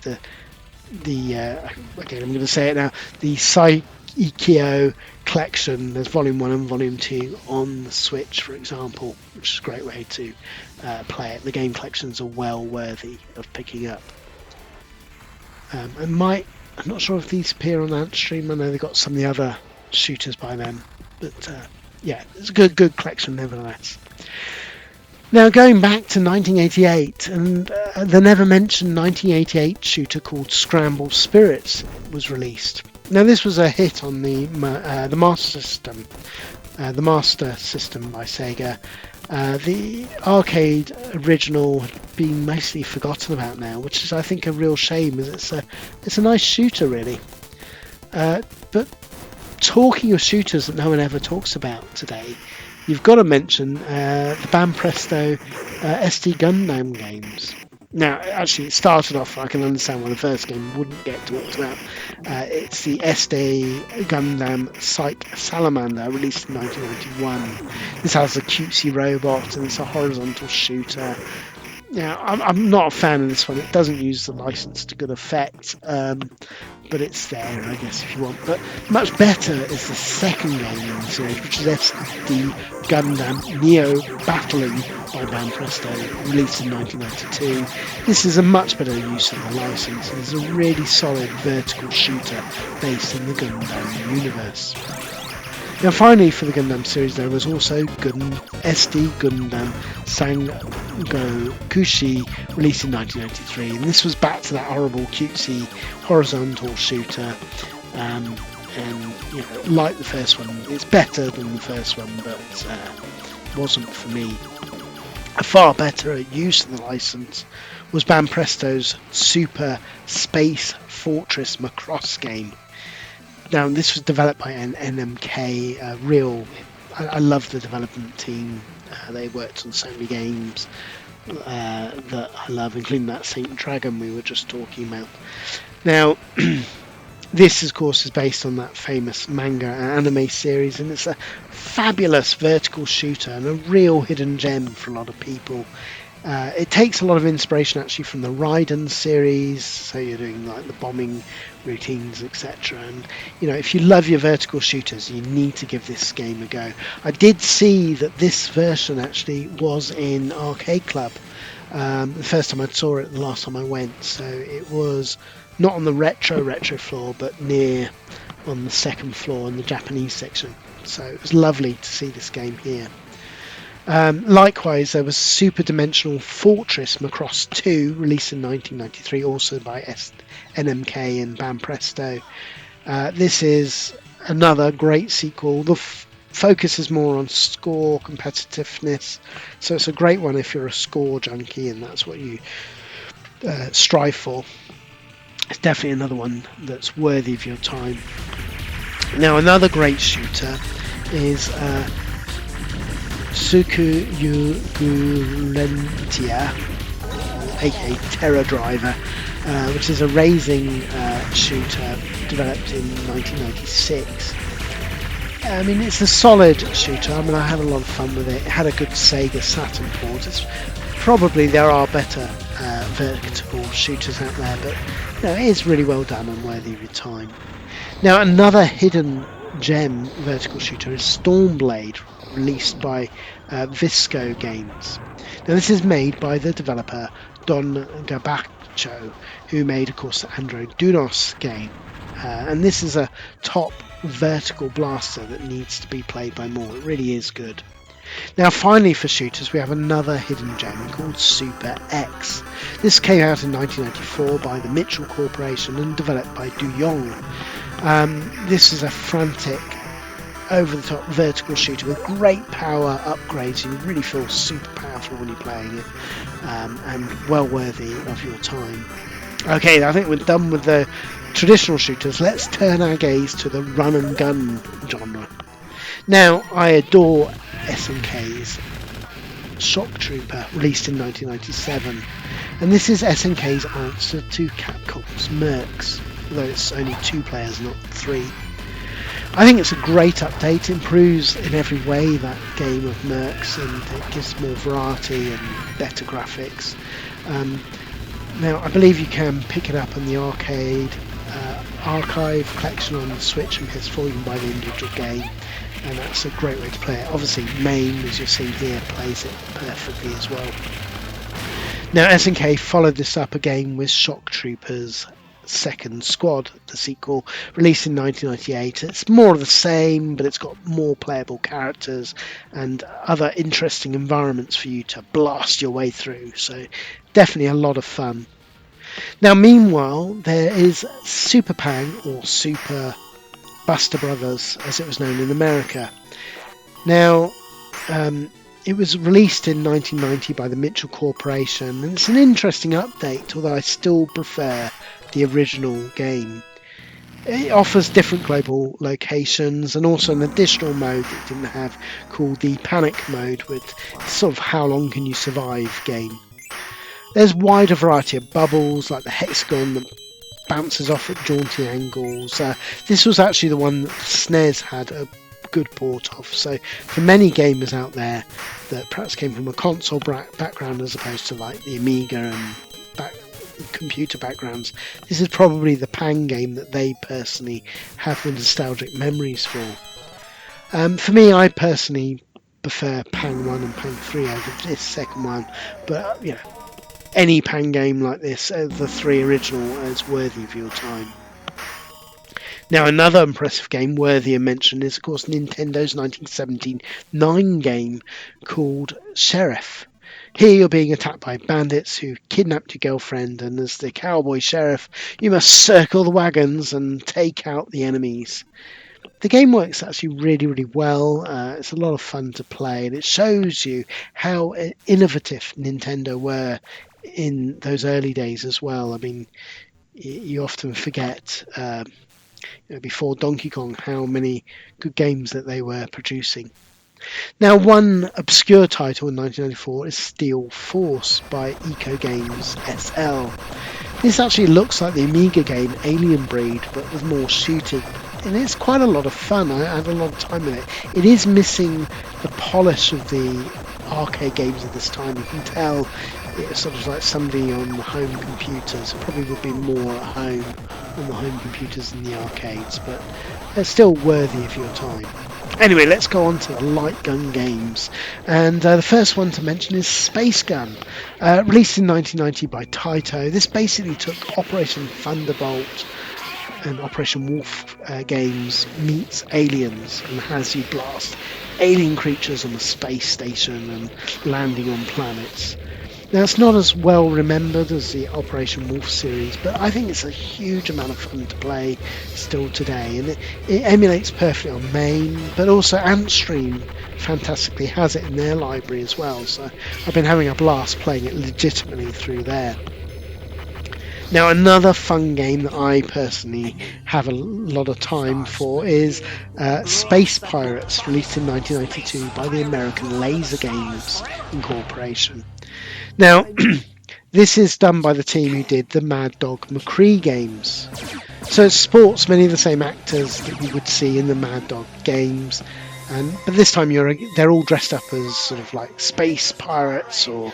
I'm going to say it now, the Saikyo collection. There's volume 1 and volume 2 on the Switch, for example, which is a great way to play it. The game collections are well worthy of picking up. I'm not sure if these appear on Antstream. I know they've got some of the other shooters by them, but yeah, it's a good collection nevertheless. Now going back to 1988, and the never mentioned 1988 shooter called Scramble Spirits was released. Now this was a hit on the Master System, by Sega. The arcade original had been mostly forgotten about now, which is, I think, a real shame, as it's a nice shooter really. But talking of shooters that no one ever talks about today, you've got to mention the Banpresto SD Gundam games. Now, actually, it started off, I can understand why the first game wouldn't get talked about. It's the SD Gundam Psych Salamander, released in 1991. This has a cutesy robot, and it's a horizontal shooter. Now, I'm not a fan of this one. It doesn't use the license to good effect, but it's there, I guess, if you want. But much better is the second game in the series, which is SD Gundam Neo Battling by Banpresto, released in 1992. This is a much better use of the license, and is a really solid vertical shooter based in the Gundam universe. Now finally, for the Gundam series, there was also SD Gundam Sango Kushi, released in 1993, and this was back to that horrible cutesy horizontal shooter, and like the first one, it's better than the first one, but wasn't for me. A far better use of the license was Banpresto's Super Space Fortress Macross game. Now, this was developed by an NMK. I love the development team. They worked on so many games that I love, including that Saint Dragon we were just talking about. Now, This, of course, is based on that famous manga and anime series, and it's a fabulous vertical shooter and a real hidden gem for a lot of people. It takes a lot of inspiration actually from the Raiden series, so you're doing like the bombing routines, etc. And if you love your vertical shooters, you need to give this game a go. I did see that this version actually was in Arcade Club. The first time I saw it, the last time I went, so it was not on the retro floor, but near on the second floor in the Japanese section. So it was lovely to see this game here. Likewise, there was Super Dimensional Fortress Macross 2, released in 1993, also by NMK and Banpresto. This is another great sequel. The focus is more on score competitiveness, so it's a great one if you're a score junkie and that's what you strive for. It's definitely another one that's worthy of your time. Now, another great shooter is Sukuugulentia, aka Terror Driver, which is a racing shooter developed in 1996. I mean, it's a solid shooter. I mean, I had a lot of fun with it. It had a good Sega Saturn port. Probably there are better vertical shooters out there, but it is really well done and worthy of your time. Now, another hidden gem vertical shooter is Stormblade, released by Visco Games. Now, this is made by the developer Don Gabacho, who made, of course, the Android Dunos game. And this is a top vertical blaster that needs to be played by more. It really is good. Now, finally, for shooters, we have another hidden gem called Super X. This came out in 1994 by the Mitchell Corporation and developed by Duyong. This is a frantic, over-the-top vertical shooter with great power upgrades. You really feel super powerful when you're playing it, and well worthy of your time. Okay, I think we're done with the traditional shooters. Let's turn our gaze to the run and gun genre. Now, I adore SNK's Shock Trooper, released in 1997, and this is SNK's answer to Capcom's Mercs, although it's only 2 players, not 3. I think it's a great update. It improves in every way that game of Mercs, and it gives more variety and better graphics. Now, I believe you can pick it up on the arcade archive collection on the Switch and PS4. You can buy the individual game, and that's a great way to play it. Obviously, MAME, as you'll see here, plays it perfectly as well. Now, SNK followed this up again with Shock Troopers Second Squad, the sequel, released in 1998. It's more of the same, but it's got more playable characters and other interesting environments for you to blast your way through, so definitely a lot of fun. Now, meanwhile, there is Super Pang, or Super Buster Brothers, as it was known in America. Now, it was released in 1990 by the Mitchell Corporation, and it's an interesting update, although I still prefer the original game. It offers different global locations and also an additional mode that it didn't have, called the Panic Mode, with sort of how long can you survive game. There's wider variety of bubbles, like the hexagon that bounces off at jaunty angles. This was actually the one that SNES had a good port of, so for many gamers out there that perhaps came from a console background as opposed to like the Amiga and computer backgrounds, this is probably the Pang game that they personally have the nostalgic memories for. For me, I personally prefer Pang 1 and Pang 3 over this second one, but any Pang game like this, the 3 original, is worthy of your time. Now, another impressive game worthy of mention is, of course, Nintendo's 1979 game called Sheriff. Here you're being attacked by bandits who kidnapped your girlfriend, and as the cowboy sheriff, you must circle the wagons and take out the enemies. The game works actually really, really well. It's a lot of fun to play, and it shows you how innovative Nintendo were in those early days as well. I mean, you often forget, before Donkey Kong, how many good games that they were producing. Now, one obscure title in 1994 is Steel Force by Eco Games SL. This actually looks like the Amiga game Alien Breed, but with more shooting. And it's quite a lot of fun. I had a lot of time with it. It is missing the polish of the arcade games of this time. You can tell it's sort of like somebody on the home computers. It probably would be more at home on the home computers than the arcades, but they're still worthy of your time. Anyway, let's go on to the light gun games. And the first one to mention is Space Gun. Released in 1990 by Taito. This basically took Operation Thunderbolt and Operation Wolf games meets Aliens and has you blast alien creatures on the space station and landing on planets. Now, it's not as well remembered as the Operation Wolf series, but I think it's a huge amount of fun to play still today, and it emulates perfectly on MAME, but also Antstream fantastically has it in their library as well, so I've been having a blast playing it legitimately through there. Now, another fun game that I personally have a lot of time for is Space Pirates, released in 1992 by the American Laser Games Incorporation. Now, this is done by the team who did the Mad Dog McCree games. So it sports many of the same actors that you would see in the Mad Dog games, but this time they're all dressed up as sort of like space pirates or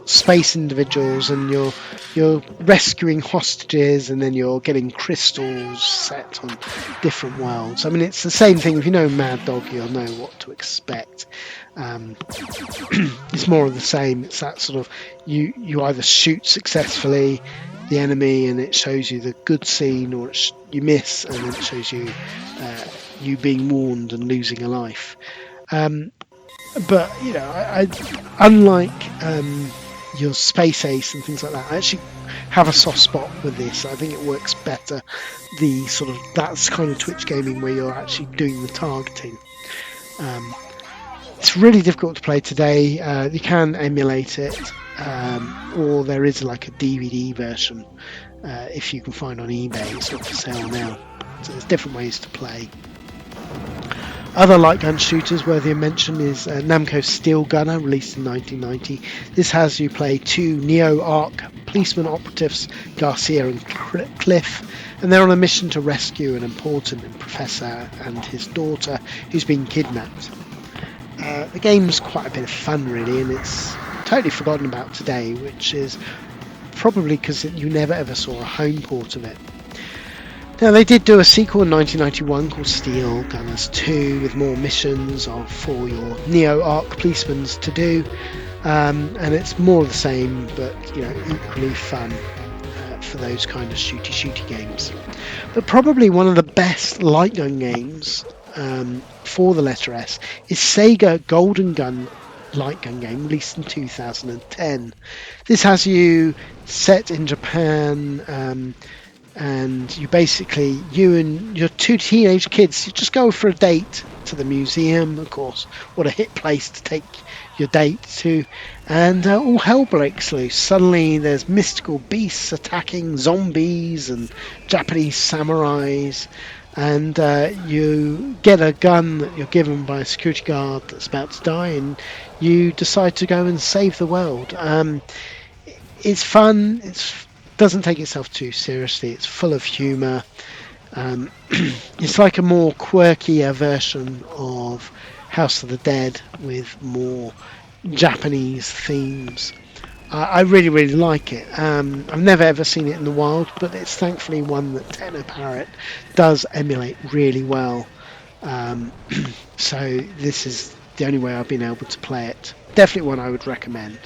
space individuals, and you're rescuing hostages, and then you're getting crystals set on different worlds. I mean, it's the same thing. If you know Mad Dog, you'll know what to expect. It's more of the same. It's that sort of you either shoot successfully the enemy and it shows you the good scene, or you miss and then it shows you you being warned and losing a life. But you know, I unlike your Space Ace and things like that, I actually have a soft spot with this. I think it works better. That's kind of Twitch gaming where you're actually doing the targeting. It's really difficult to play today. You can emulate it, or there is like a DVD version if you can find on eBay. It's not for sale now. So there's different ways to play. Other light gun shooters worthy of mention is Namco Steel Gunner, released in 1990. This has you play two Neo-Arc policeman operatives, Garcia and Cliff, and they're on a mission to rescue an important professor and his daughter who's been kidnapped. The game's quite a bit of fun, really, and it's totally forgotten about today, which is probably because you never ever saw a home port of it. Now, they did do a sequel in 1991 called Steel Gunners 2 with more missions for your Neo-Arc policemen to do, and it's more of the same, but equally fun for those kind of shooty games. But probably one of the best light gun games for the letter S is Sega Golden Gun light gun game, released in 2010. This has you set in Japan, and you and your two teenage kids, you just go for a date to the museum. Of course, what a hit place to take your date to, and all hell breaks loose. Suddenly there's mystical beasts attacking zombies and Japanese samurais, and you get a gun that you're given by a security guard that's about to die, and you decide to go and save the world. It's fun. Doesn't take itself too seriously. It's full of humour. It's like a more quirkier version of House of the Dead with more Japanese themes. I really, really like it. I've never ever seen it in the wild, but it's thankfully one that Technoparrot does emulate really well. So this is the only way I've been able to play it. Definitely one I would recommend.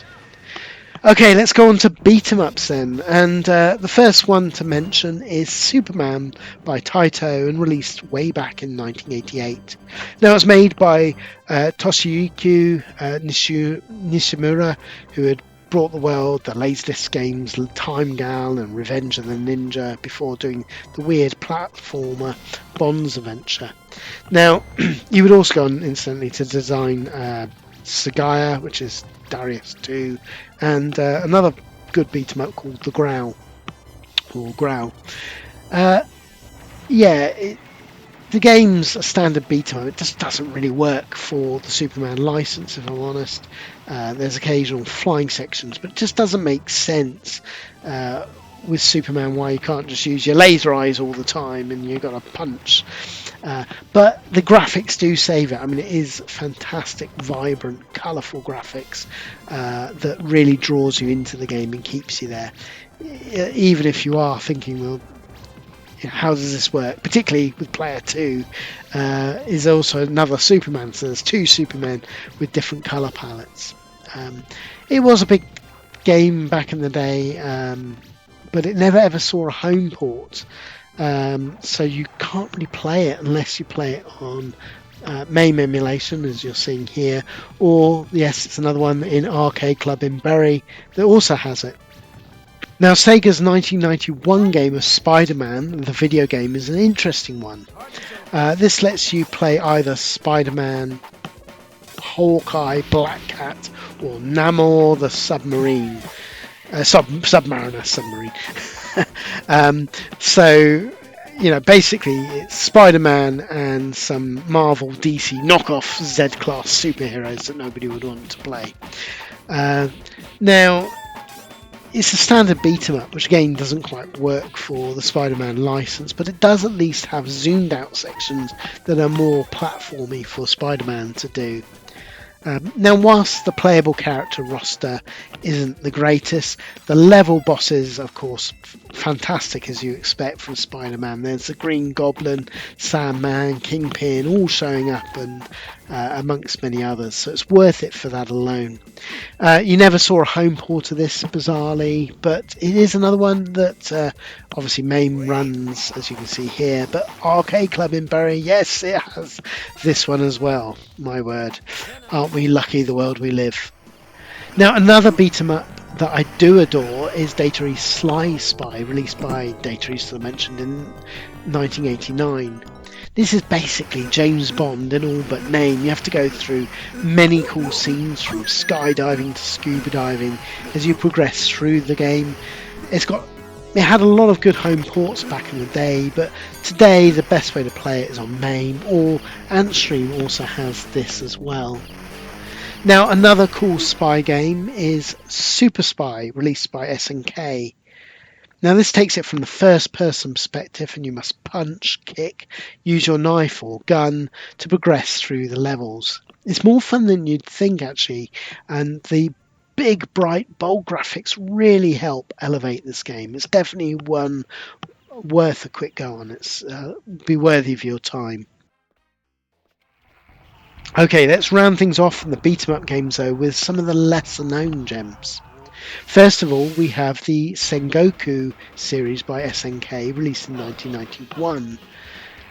Okay, let's go on to beat 'em ups then, and the first one to mention is Superman by Taito and released way back in 1988. Now, it's made by Toshiyuki Nishimura, who had brought the world the Laserdisc games Time Gal and Revenge of the Ninja before doing the weird platformer Bond's Adventure. Now, you would also go on instantly to design Sagaya, which is Darius 2, and another good beat 'em up called The Growl, or Growl. The game's a standard beat 'em up. It just doesn't really work for the Superman license, if I'm honest. There's occasional flying sections, but it just doesn't make sense with Superman why you can't just use your laser eyes all the time and you've got to punch. But the graphics do save it. I mean, it is fantastic, vibrant, colourful graphics that really draws you into the game and keeps you there. Even if you are thinking, well, how does this work? Particularly with player 2, is also another Superman. So there's 2 Supermen with different colour palettes. It was a big game back in the day, but it never ever saw a home port. So you can't really play it unless you play it on MAME emulation, as you're seeing here, or yes, it's another one in Arcade Club in Bury that also has it. Now, Sega's 1991 game of Spider-Man, the video game, is an interesting one. This lets you play either Spider-Man, Hawkeye, Black Cat, or Namor the Submarine. Submariner submarine. So, basically it's Spider-Man and some Marvel DC knockoff Z-class superheroes that nobody would want to play. Now, it's a standard beat-em-up, which again doesn't quite work for the Spider-Man license, but it does at least have zoomed out sections that are more platformy for Spider-Man to do. Now, whilst the playable character roster isn't the greatest, the level bosses, of course, fantastic as you expect from Spider-Man. There's the Green Goblin, Sandman, Kingpin, all showing up, and amongst many others. So it's worth it for that alone. You never saw a home port of this, bizarrely, but it is another one that obviously MAME runs, as you can see here. But Arcade Club in Bury, yes, it has this one as well. My word. Aren't we lucky the world we live? Now, another beat-em-up that I do adore is Data East Sly Spy, released by Data East, as I mentioned, in 1989. This is basically James Bond in all but name. You have to go through many cool scenes, from skydiving to scuba diving, as you progress through the game. It had a lot of good home ports back in the day, but today the best way to play it is on MAME, or Antstream also has this as well. Now, another cool spy game is Super Spy, released by SNK. Now, this takes it from the first person perspective, and you must punch, kick, use your knife or gun to progress through the levels. It's more fun than you'd think, actually, and the big, bright, bold graphics really help elevate this game. It's definitely one worth a quick go on. It's be worthy of your time. Okay, let's round things off from the beat-em-up games, though, with some of the lesser-known gems. First of all, we have the Sengoku series by SNK, released in 1991.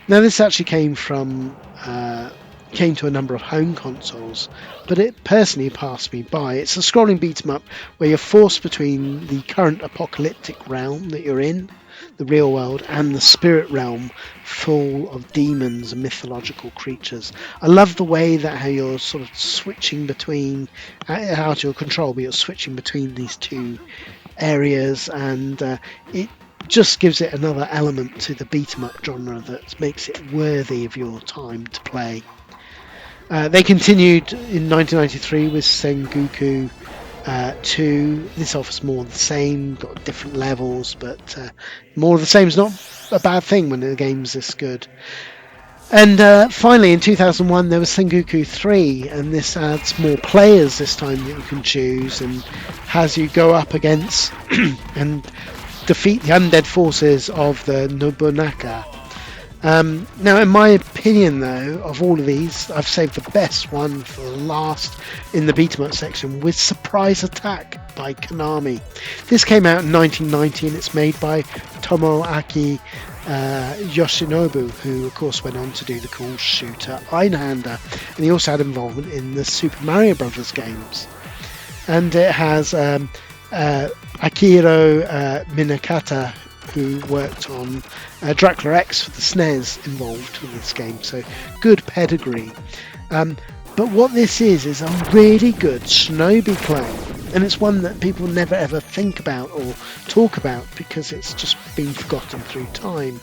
Now, this actually came to a number of home consoles, but it personally passed me by. It's a scrolling beat-em-up where you're forced between the current apocalyptic realm that you're in, the real world, and the spirit realm full of demons and mythological creatures. I love the way that how you're sort of switching between, out your control, but you're switching between these two areas, and it just gives it another element to the beat-em-up genre that makes it worthy of your time to play. They continued in 1993 with Sengoku 2. This offers more of the same, got different levels, but more of the same is not a bad thing when the game's this good. And finally, in 2001, there was Sengoku 3, and this adds more players this time that you can choose, and has you go up against and defeat the undead forces of the Nobunaga. Now, in my opinion, though, of all of these, I've saved the best one for last in the beat-em-up section, with Surprise Attack by Konami. This came out in 1990, and it's made by Tomoaki Yoshinobu, who of course went on to do the cool shooter Einhander, and he also had involvement in the Super Mario Brothers games. And it has Akiro Minakata, who worked on Dracula X for the SNES, involved in this game, so good pedigree. But what this is a really good Shinobi clone, and it's one that people never ever think about or talk about because it's just been forgotten through time.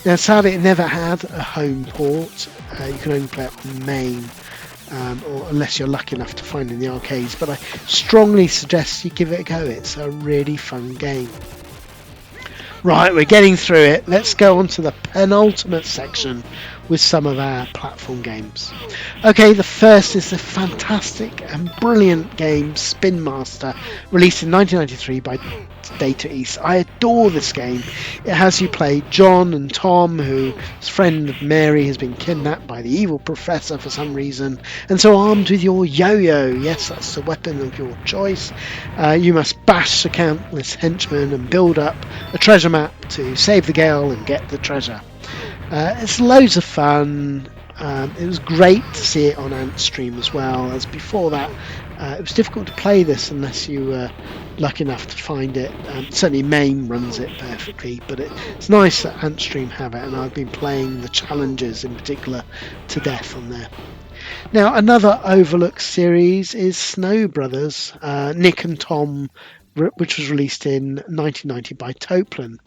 Now, sadly, it never had a home port. You can only play it on MAME, or unless you're lucky enough to find it in the arcades, but I strongly suggest you give it a go. It's a really fun game. Right, we're getting through it. Let's go on to the penultimate section with some of our platform games. Okay, the first is the fantastic and brilliant game Spin Master, released in 1993 by Data East. I adore this game. It has you play John and Tom, whose friend Mary has been kidnapped by the evil professor for some reason, and so armed with your yo-yo, yes, that's the weapon of your choice, you must bash the countless henchmen and build up a treasure map to save the girl and get the treasure. It's loads of fun. It was great to see it on Antstream as well, as before that it was difficult to play this unless you were lucky enough to find it. Certainly MAME runs it perfectly, but it's nice that Antstream have it, and I've been playing the challenges in particular to death on there. Now, another overlooked series is Snow Brothers, Nick and Tom, which was released in 1990 by Toplin.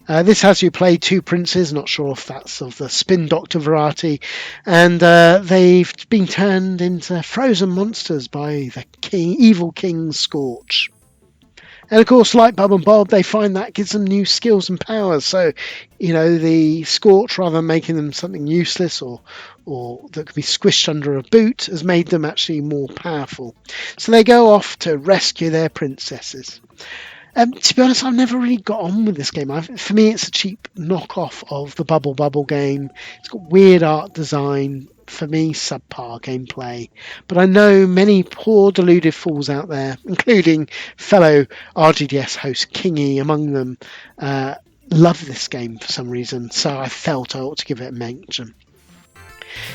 This has you play two princes, not sure if that's of the Spin Doctor variety, and they've been turned into frozen monsters by the evil King Scorch. And of course, like Bub and Bob, they find that gives them new skills and powers. So, the Scorch, rather than making them something useless or that could be squished under a boot, has made them actually more powerful. So they go off to rescue their princesses. To be honest, I've never really got on with this game. For me, it's a cheap knockoff of the Bubble Bubble game. It's got weird art design. For me, subpar gameplay. But I know many poor deluded fools out there, including fellow RGDS host Kingy among them, love this game for some reason. So I felt I ought to give it a mention.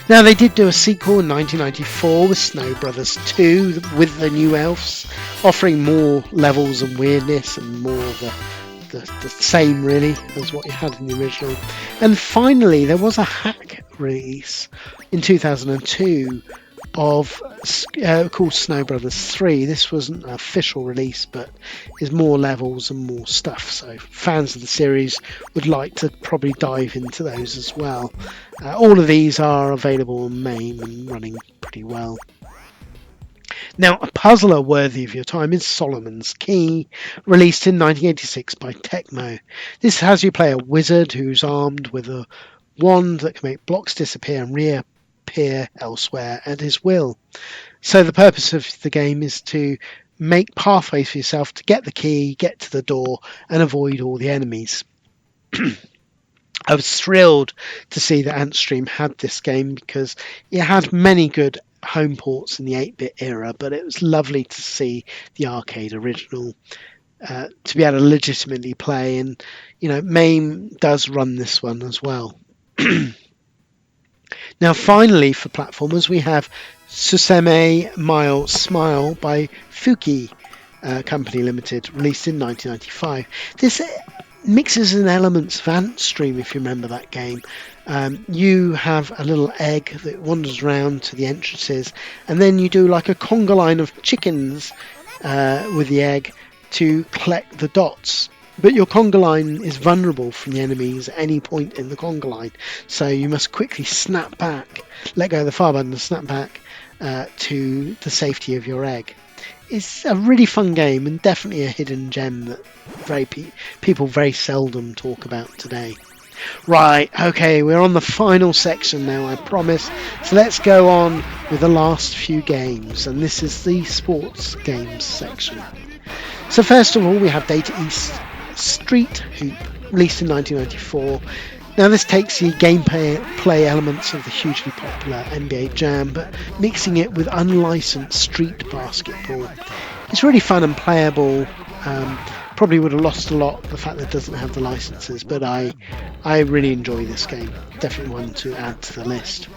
Now, they did do a sequel in 1994 with Snow Brothers 2 with the new elves, offering more levels and weirdness and more of the same, really, as what you had in the original. And finally, there was a hack release in 2002 of called Snow Brothers 3. This wasn't an official release, but is more levels and more stuff, so fans of the series would like to probably dive into those as well. All of these are available on MAME and running pretty well. Now, a puzzler worthy of your time is Solomon's Key, released in 1986 by Tecmo. This has you play a wizard who's armed with a wand that can make blocks disappear and reappear elsewhere at his will. So the purpose of the game is to make pathways for yourself to get the key, get to the door, and avoid all the enemies. I was thrilled to see that Antstream had this game because it had many good home ports in the 8-bit era, but it was lovely to see the arcade original to be able to legitimately play, and MAME does run this one as well. Now, finally, for platformers, we have Susume Mile Smile by Fuki Company Limited, released in 1995. This mixes in elements of Antstream, if you remember that game. You have a little egg that wanders around to the entrances, and then you do like a conga line of chickens with the egg to collect the dots. But your conga line is vulnerable from the enemies at any point in the conga line, so you must quickly snap back, let go of the fire button and snap back to the safety of your egg. It's a really fun game and definitely a hidden gem that people very seldom talk about today. Right, okay, we're on the final section now, I promise. So let's go on with the last few games, and this is the sports games section. So first of all, we have Data East Street Hoop, released in 1994. Now this takes the gameplay elements of the hugely popular NBA Jam, but mixing it with unlicensed street basketball. It's really fun and playable. Probably would have lost a lot the fact that it doesn't have the licenses, but I really enjoy this game. Definitely one to add to the list.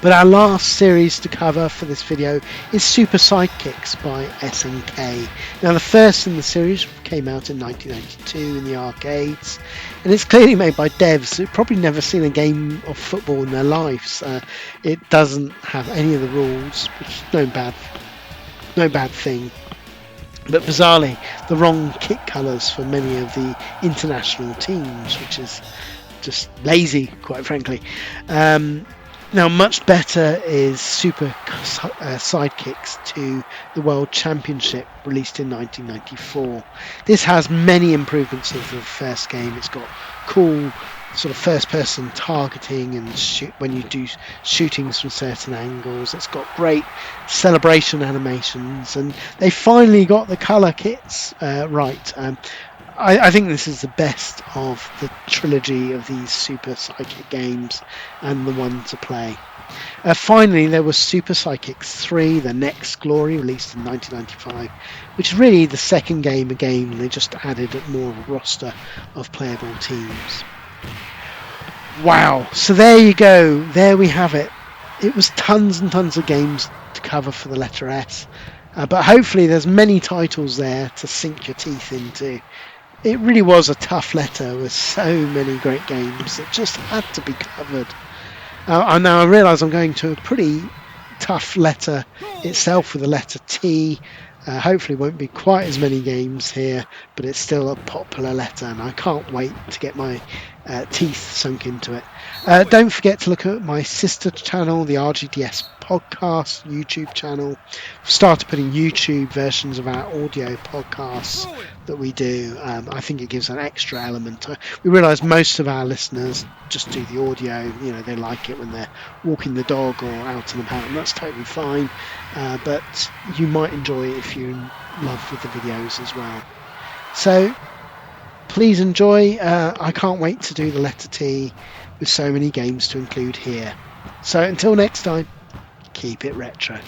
But our last series to cover for this video is Super Sidekicks by SNK. Now the first in the series came out in 1992 in the arcades, and it's clearly made by devs who've probably never seen a game of football in their lives. It doesn't have any of the rules, which is no bad thing. But bizarrely, the wrong kit colours for many of the international teams, which is just lazy, quite frankly. Now, much better is Super Sidekicks to the World Championship, released in 1994. This has many improvements of the first game. It's got cool sort of first-person targeting and when you do shootings from certain angles. It's got great celebration animations, and they finally got the color kits right. I think this is the best of the trilogy of these Super Psychic games and the one to play. Finally, there was Super Psychics 3, The Next Glory, released in 1995, which is really the second game again. They just added more of a roster of playable teams. Wow, so there you go. There we have it. It was tons and tons of games to cover for the letter S. But hopefully there's many titles there to sink your teeth into. It really was a tough letter with so many great games that just had to be covered. And now I realise I'm going to a pretty tough letter itself with the letter T. Hopefully won't be quite as many games here, but it's still a popular letter and I can't wait to get my teeth sunk into it. Don't forget to look at my sister channel, the RGDS podcast YouTube channel. We've started putting YouTube versions of our audio podcasts that we do. I think it gives an extra element. We realise most of our listeners just do the audio. You know, they like it when they're walking the dog or out and about, and that's totally fine. But you might enjoy it if you're in love with the videos as well. So please enjoy. I can't wait to do the letter T with so many games to include here. So until next time, keep it retro.